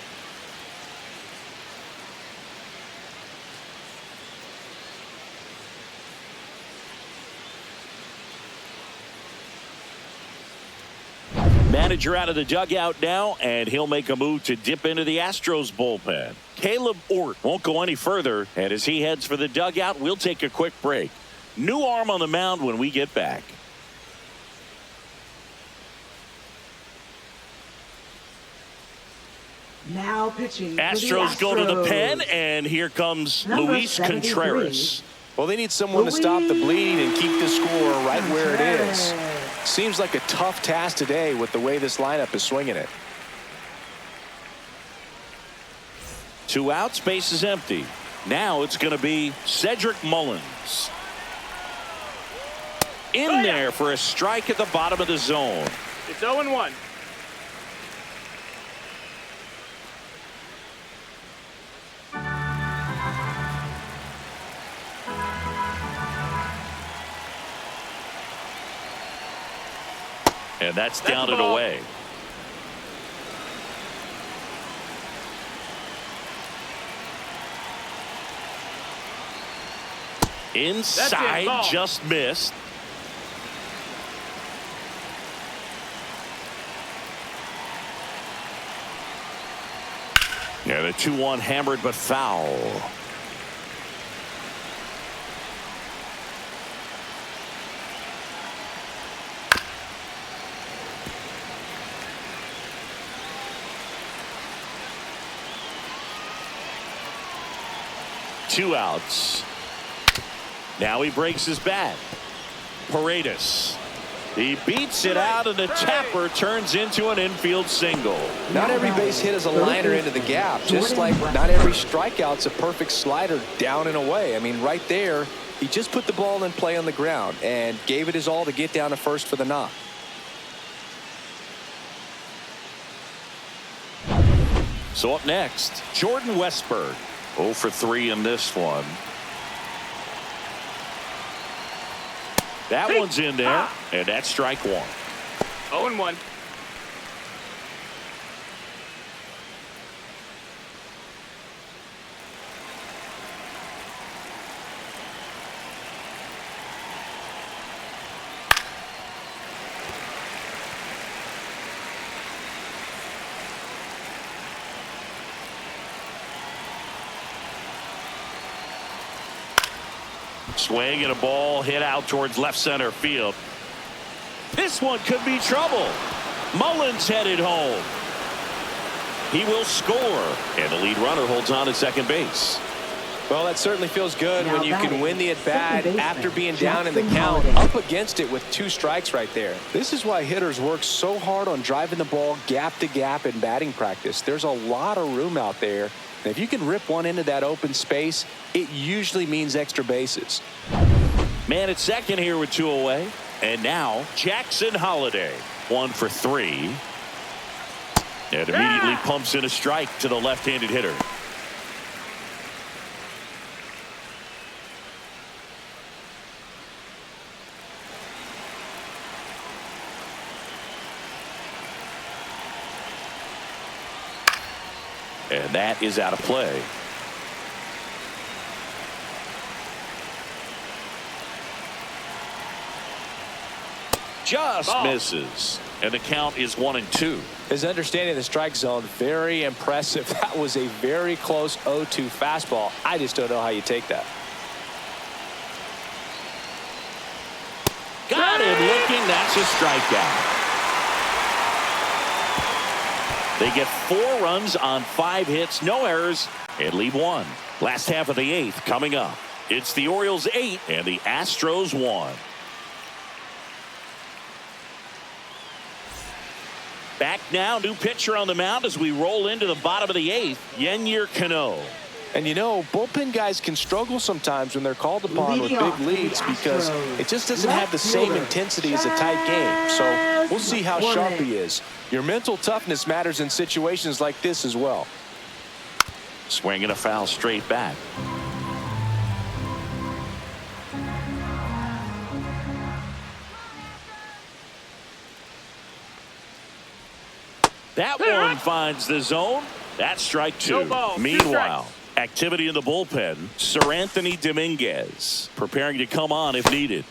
Manager out of the dugout now, and he'll make a move to dip into the Astros bullpen. Caleb Ort won't go any further, and as he heads for the dugout, we'll take a quick break. New arm on the mound when we get back. Now pitching. for the Astros go to the Astros. pen, and here comes Number Luis 73. Contreras. Well, they need someone to stop the bleed and keep the score right where it is. Contreras. Seems like a tough task today with the way this lineup is swinging it. 2 outs, base is empty. Now it's going to be Cedric Mullins. In there for a strike at the bottom of the zone. It's 0-1. And that's That's down the and ball. away. Inside, ball. just missed. Yeah, the 2-1 hammered but foul. Two outs. Now he breaks his bat. Paredes. He beats it out, and the tapper turns into an infield single. Not every base hit is a liner into the gap, just like not every strikeout's a perfect slider down and away. I mean, right there, he just put the ball in play on the ground and gave it his all to get down to first for the knock. So up next, Jordan Westburg. 0 for 3 in this one. That one's in there, and that's strike 1. 0-1. Swing and a ball hit out towards left center field. This one could be trouble. Mullins headed home. He will score, and the lead runner holds on at second base. Well, that certainly feels good Now when you can batting, win the at-bat second baseman, after being down in the Jackson count, Holiday. up against it with 2 strikes right there. This is why hitters work so hard on driving the ball gap to gap in batting practice. There's a lot of room out there, and if you can rip one into that open space, it usually means extra bases. Man at second here with 2 away. And now Jackson Holiday, 1 for 3. And immediately pumps in a strike to the left-handed hitter. And that is out of play. Just misses. And the count is 1-2. His understanding of the strike zone, very impressive. That was a very close 0-2 fastball. I just don't know how you take that. Got him looking. That's a strikeout. They get 4 runs on 5 hits, no errors, and leave 1. Last half of the 8th coming up. It's the Orioles 8 and the Astros 1. Back now, new pitcher on the mound as we roll into the bottom of the 8th, Yennier Cano. And you know, bullpen guys can struggle sometimes when they're called upon with big leads because it just doesn't have the same intensity as a tight game. So we'll see how sharp he is. Your mental toughness matters in situations like this as well. Swinging a foul straight back. That one finds the zone. That's strike 2. No ball, 2 Meanwhile, activity in the bullpen. Sir Anthony Dominguez preparing to come on if needed.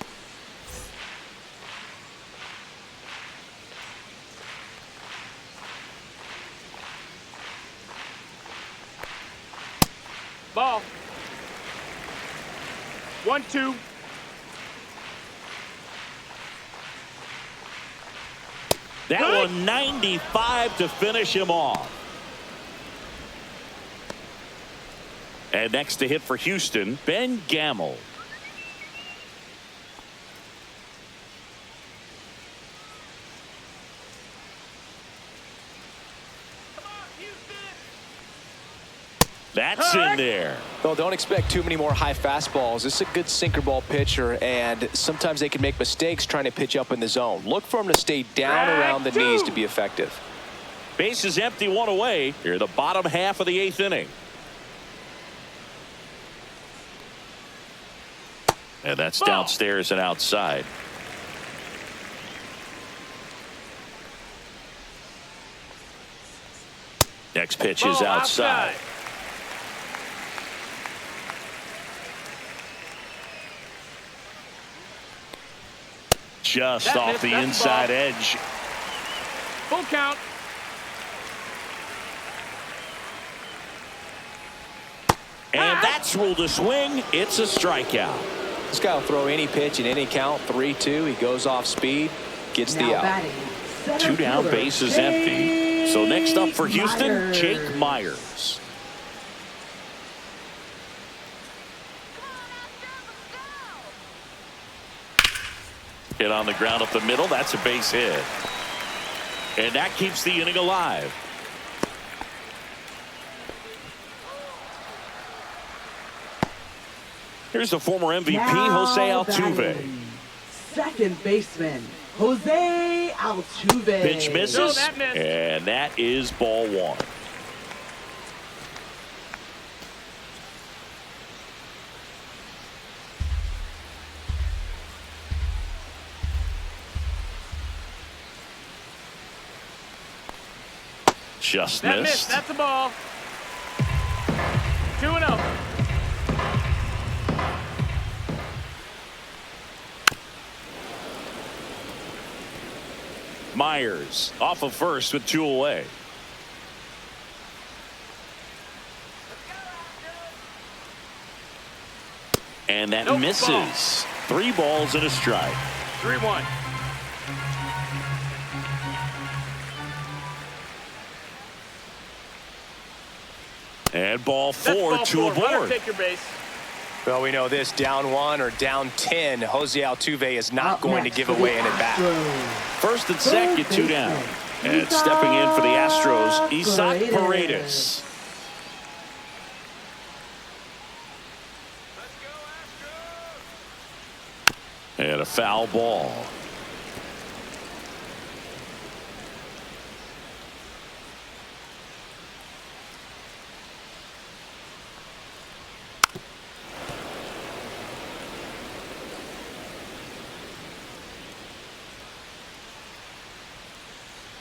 Ball. 1-2. That one 95 to finish him off. And next to hit for Houston, Ben Gamel. That's in there. Well, don't expect too many more high fastballs. This is a good sinker ball pitcher, and sometimes they can make mistakes trying to pitch up in the zone. Look for him to stay down around the knees to be effective. Base is empty, 1 away. Here the bottom half of the 8th inning. And that's downstairs and outside. Next pitch is outside. Just That off missed, the that's inside ball. edge. Full count. And that's ruled a swing. It's a strikeout. This guy will throw any pitch in any count. 3-2. He goes off speed, gets the Now out. batting, center 2 down, fielder, base is empty. So next up for Houston, Myers. Jake Myers. Hit on the ground up the middle. That's a base hit. And that keeps the inning alive. Here's the former MVP, Now Jose Altuve. batting, second baseman, Jose Altuve. Pitch misses, No, that missed. and that is ball 1. Just That missed. missed. That's a ball. 2-0. Myers off of first with 2 away. And that Nope, misses. ball. 3 balls and a strike. 3-1. And ball That's 4, ball 2 4. Runner, aboard. take your base. Well, we know this, down 1 or down 10, Jose Altuve is not Up going to next give for the away an at-bat. Astros. First and second, 2 down. And stepping in for the Astros, Isaac Paredes. Let's go, Astros. And a foul ball.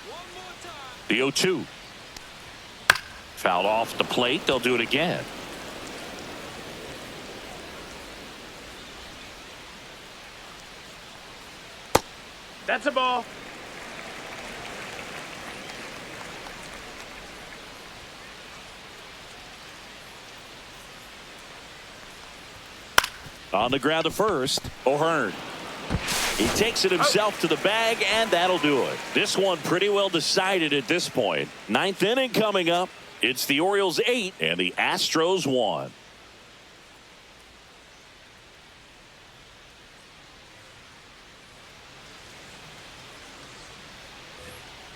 One more time. The 0-2. Fouled off the plate. They'll do it again. That's a ball. On the ground to first, O'Hearn. He takes it himself to the bag, and that'll do it. This one pretty well decided at this point. 9th inning coming up. It's the Orioles 8 and the Astros 1.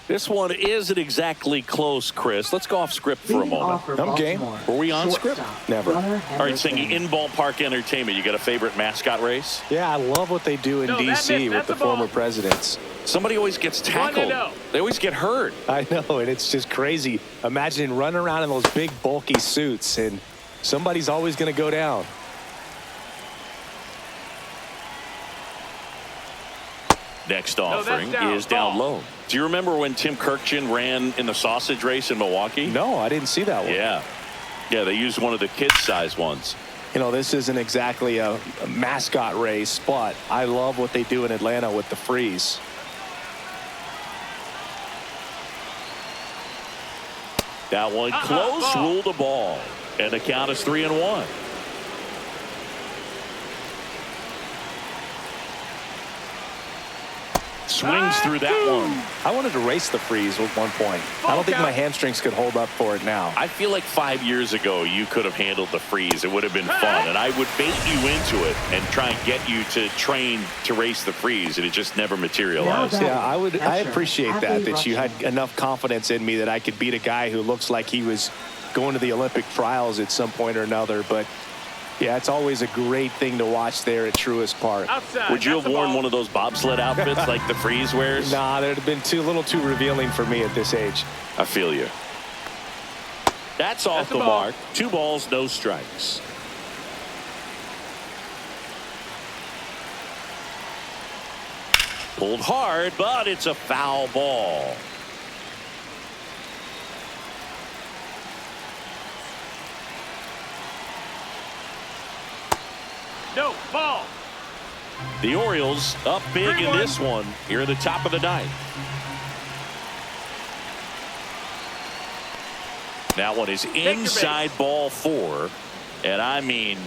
This one isn't exactly close, Chris. Let's go off script for a Leading moment. off for I'm game. Baltimore, Were we on script? shortstop, Never. Gunnar All right, Singy, Henderson. in ballpark entertainment, you got a favorite mascot race? Yeah, I love what they do in No, that D.C. missed. with That's the a ball. former presidents. Somebody always gets 1-0. tackled. They always get hurt. I know, and it's just crazy. Imagine running around in those big, bulky suits, and somebody's always going to go down. Next offering down. is down Ball. low. Do you remember when Tim Kirkjian ran in the sausage race in Milwaukee? No, I didn't see that one. Yeah. Yeah, they used one of the kid-size ones. You know, this isn't exactly a mascot race, but I love what they do in Atlanta with the freeze. That one close, ball. ruled a ball. And the count is 3-1. Swings through that one. I wanted to race the freeze at one point. I don't think my hamstrings could hold up for it now. I feel like 5 years ago you could have handled the freeze. It would have been fun. And I would bait you into it and try and get you to train to race the freeze. And it just never materialized. Now Yeah, I Catcher, appreciate that Adley you had Rutschman. enough confidence in me that I could beat a guy who looks like he was going to the Olympic trials at some point or another. But yeah, it's always a great thing to watch there at Truist Park. Outside. Would you That's have a worn ball. one of those bobsled outfits like the freeze wears? Nah, that'd have been a little too revealing for me at this age. I feel you. That's off That's a the ball. mark. 2 balls, no strikes. Pulled hard, but it's a foul ball. No, ball. The Orioles up big in 3-1. this one here at the top of the ninth. That one is your inside ball 4. And I mean,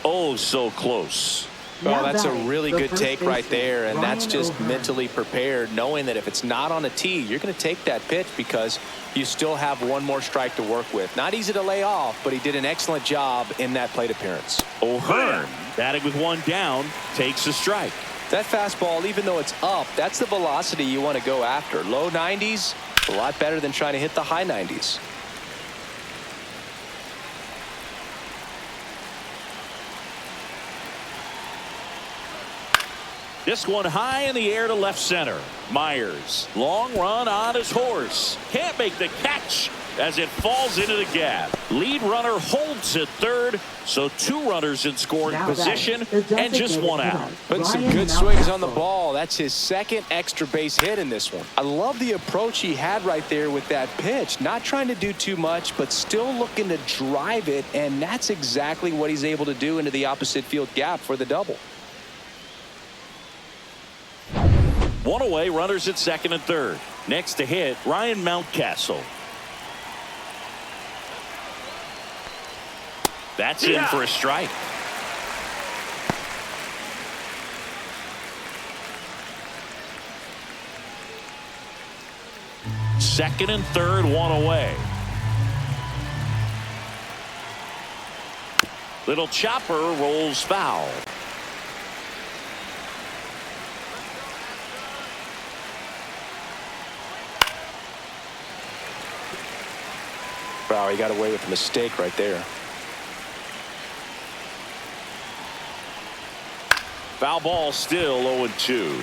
oh, so close. Well, Now that's a batting, really the good first take right baseman, there, and that's Ryan just O'Hearn. mentally prepared, knowing that if it's not on a tee, you're going to take that pitch because you still have one more strike to work with. Not easy to lay off, but he did an excellent job in that plate appearance. O'Hearn batting with 1 down, takes a strike. That fastball, even though it's up, that's the velocity you want to go after. Low 90s, a lot better than trying to hit the high 90s. This one high in the air to left center. Myers, long run on his horse. Can't make the catch as it falls into the gap. Lead runner holds at third, so 2 runners in scoring Now position batting, the and just designated 1 out. hitter, Putting some Ryan good swings on the Mountcastle. ball. That's his second extra base hit in this one. I love the approach he had right there with that pitch. Not trying to do too much, but still looking to drive it, and that's exactly what he's able to do into the opposite field gap for the double. 1 away, runners at second and third. Next to hit, Ryan Mountcastle. That's in for a strike. Second and third, one away. Little chopper rolls foul. Wow, he got away with a mistake right there. Foul ball, still 0-2.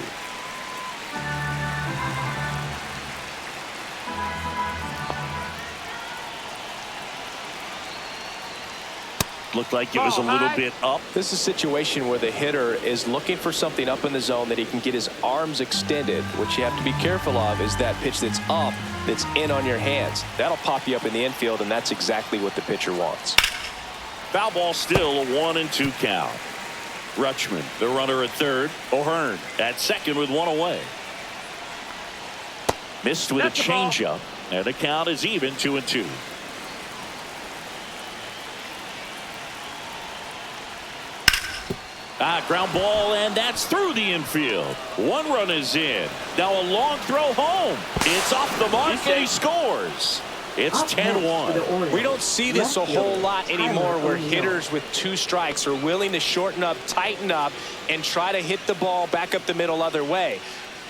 Looked like it was a little bit up. This is a situation where the hitter is looking for something up in the zone that he can get his arms extended. What you have to be careful of is that pitch that's up, that's in on your hands. That'll pop you up in the infield, and that's exactly what the pitcher wants. Foul ball, still a 1-2 count. Rutschman, the runner at third. O'Hearn at second with one away. Missed with a changeup, and the count is even, 2-2. Ground ball, and that's through the infield. One run is in. Now a long throw home. It's off the mark, and he scores. It's 10-1. We don't see this a whole lot anymore, where hitters with two strikes are willing to shorten up, tighten up, and try to hit the ball back up the middle other way.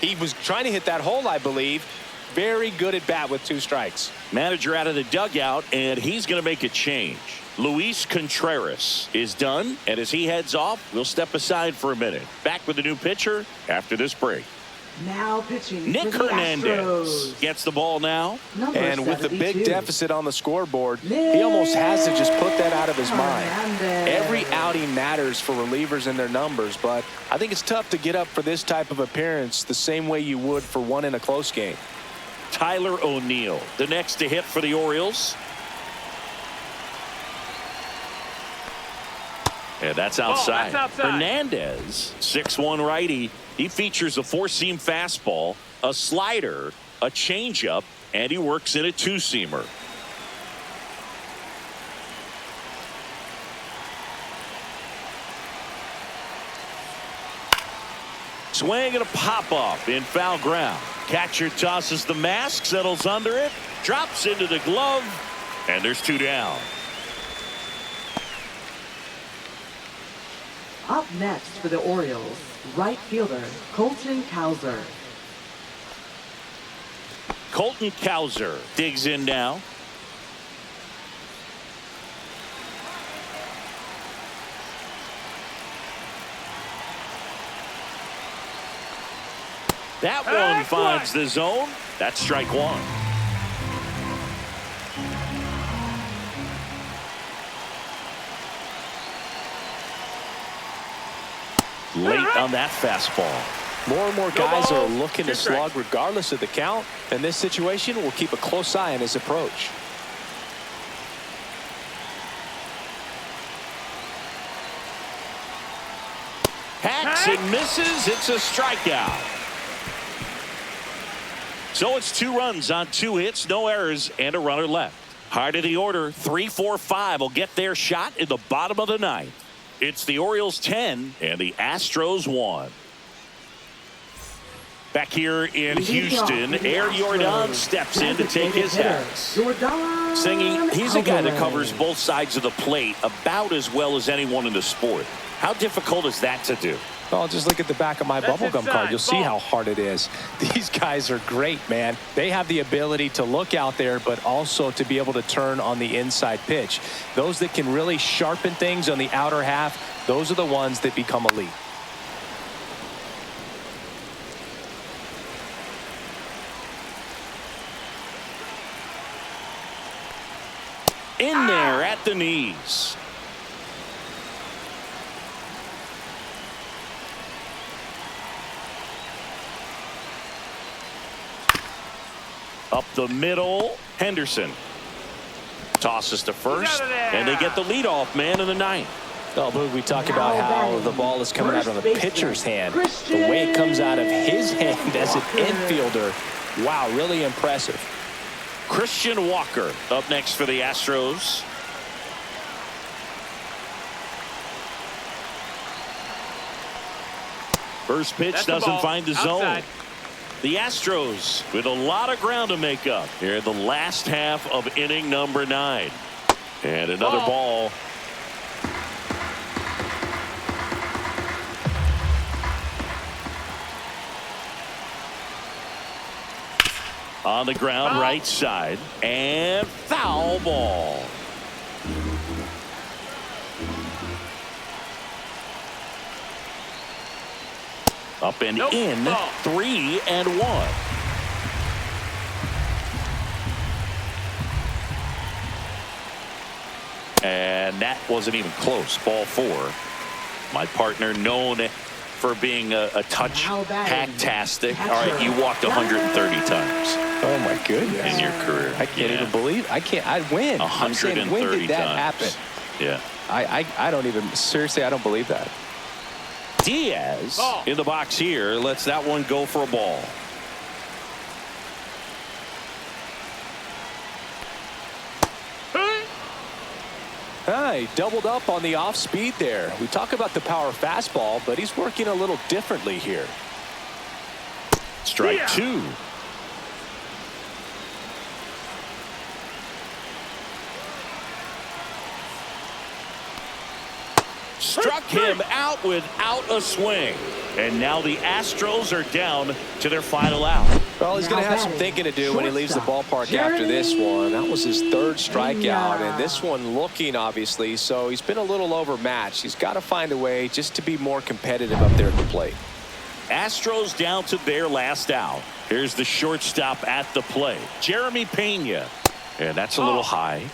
He was trying to hit that hole, I believe. Very good at bat with two strikes. Manager out of the dugout, and he's going to make a change. Luis Contreras is done, and as he heads off, we'll step aside for a minute. Back with the new pitcher after this break. Now pitching Nick for the Hernandez Astros. gets the ball now. Number And with the 72. big deficit on the scoreboard, he almost has to just put that out of his mind. Every outing matters for relievers and their numbers, but I think it's tough to get up for this type of appearance the same way you would for one in a close game. Tyler O'Neill, the next to hit for the Orioles. And that's outside. Hernandez, 6'1" righty. He features a four-seam fastball, a slider, a changeup, and he works in a two-seamer. Swing and a pop-up in foul ground. Catcher tosses the mask, settles under it, drops into the glove, and there's two down. Up next for the Orioles, right fielder Colton Cowser. Colton Cowser digs in now. That one finds the zone. That's strike one. Late on that fastball. More and more guys are looking to slug regardless of the count. In this situation, we'll keep a close eye on his approach. Hacks and misses. It's a strikeout. So it's 2 runs on 2 hits, no errors, and a runner left. Heart of the order, 3, 4, 5 will get their shot in the bottom of the ninth. It's the Orioles 10 and the Astros 1. Back here in Houston, Air Jordan steps in to take his hat. Singing, he's a guy that covers both sides of the plate about as well as anyone in the sport. How difficult is that to do? Well, just look at the back of my bubblegum card. You'll see how hard it is. These guys are great, man. They have the ability to look out there, but also to be able to turn on the inside pitch. Those that can really sharpen things on the outer half, those are the ones that become elite. In there at the knees. Up the middle, Henderson tosses to first, and they get the leadoff man in the ninth. Oh, Boog, we talk about how the ball is coming out of the pitcher's hand. The way it comes out of his hand as an infielder, wow, really impressive. Christian Walker up next for the Astros. First pitch doesn't find the zone. The Astros with a lot of ground to make up here in the last half of inning number 9. And another ball. On the ground, right side, and foul ball. Up and in, 3-1. And that wasn't even close. Ball 4. My partner, known for being a touch hacktastic. All right, you walked 130 times. Oh my goodness! In your career, I can't even believe. I can't. I win. 130 when did that happen? Yeah. I don't even. Seriously, I don't believe that. Diaz in the box here lets that one go for a ball. He doubled up on the off speed there. We talk about the power fastball, but he's working a little differently here. Strike 2. Struck him out without a swing. And now the Astros are down to their final out. Well, he's going to have some thinking to do when he leaves the ballpark after this one. That was his 3rd strikeout, and this one looking, obviously, so he's been a little overmatched. He's got to find a way just to be more competitive up there at the plate. Astros down to their last out. Here's the shortstop at the plate, Jeremy Pena. And that's a little high.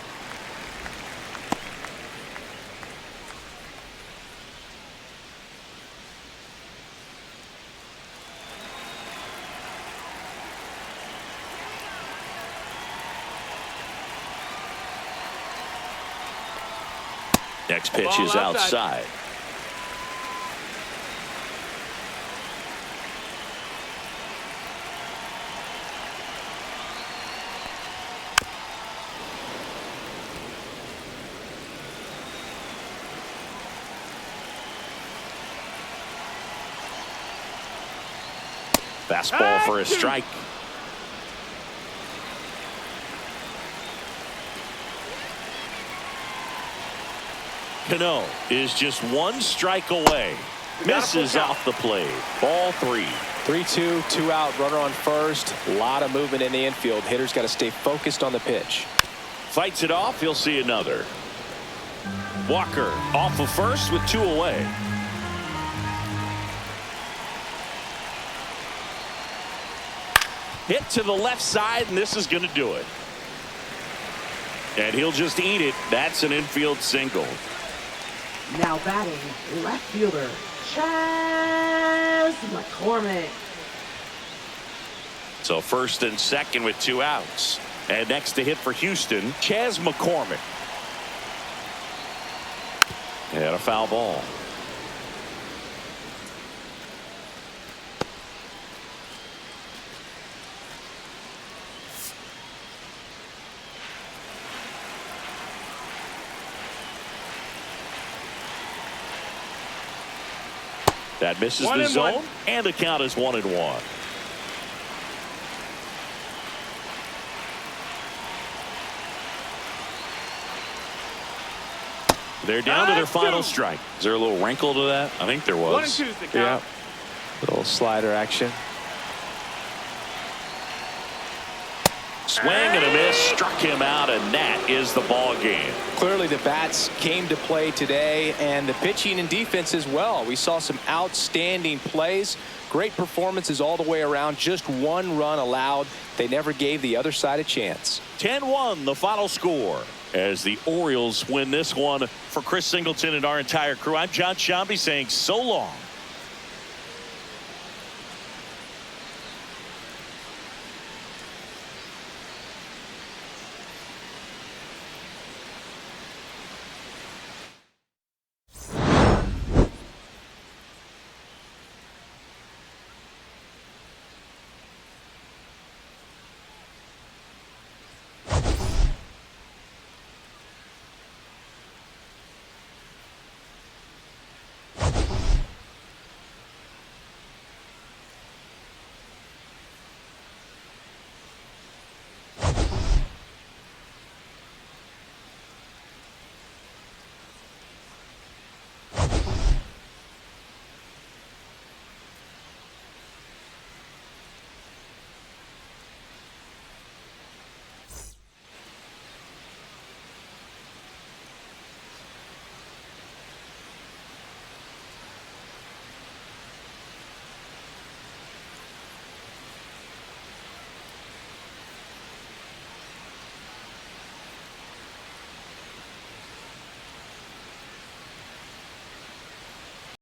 Next pitch is outside. Fastball for a strike. Cano is just 1 strike away. Misses off the plate. Ball 3. 3-2, 2 out, runner on first. A lot of movement in the infield. Hitter's got to stay focused on the pitch. Fights it off. He'll see another. Walker off of first with 2 away. Hit to the left side, and this is going to do it. And he'll just eat it. That's an infield single. Now batting, left fielder, Chas McCormick. So first and second with 2 outs. And next to hit for Houston, Chas McCormick. And a foul ball. That misses the zone, and the count is 1-1. They're down to their final strike. Is there a little wrinkle to that? I think there was. 1-2 is the count. Yeah. Little slider action. Swing and a miss, struck him out, and that is the ball game. Clearly the bats came to play today, and the pitching and defense as well. We saw some outstanding plays, great performances all the way around. Just 1 run allowed. They never gave the other side a chance. 10-1 the final score as the Orioles win this one. For Chris Singleton and our entire crew, I'm John Shambi saying so long.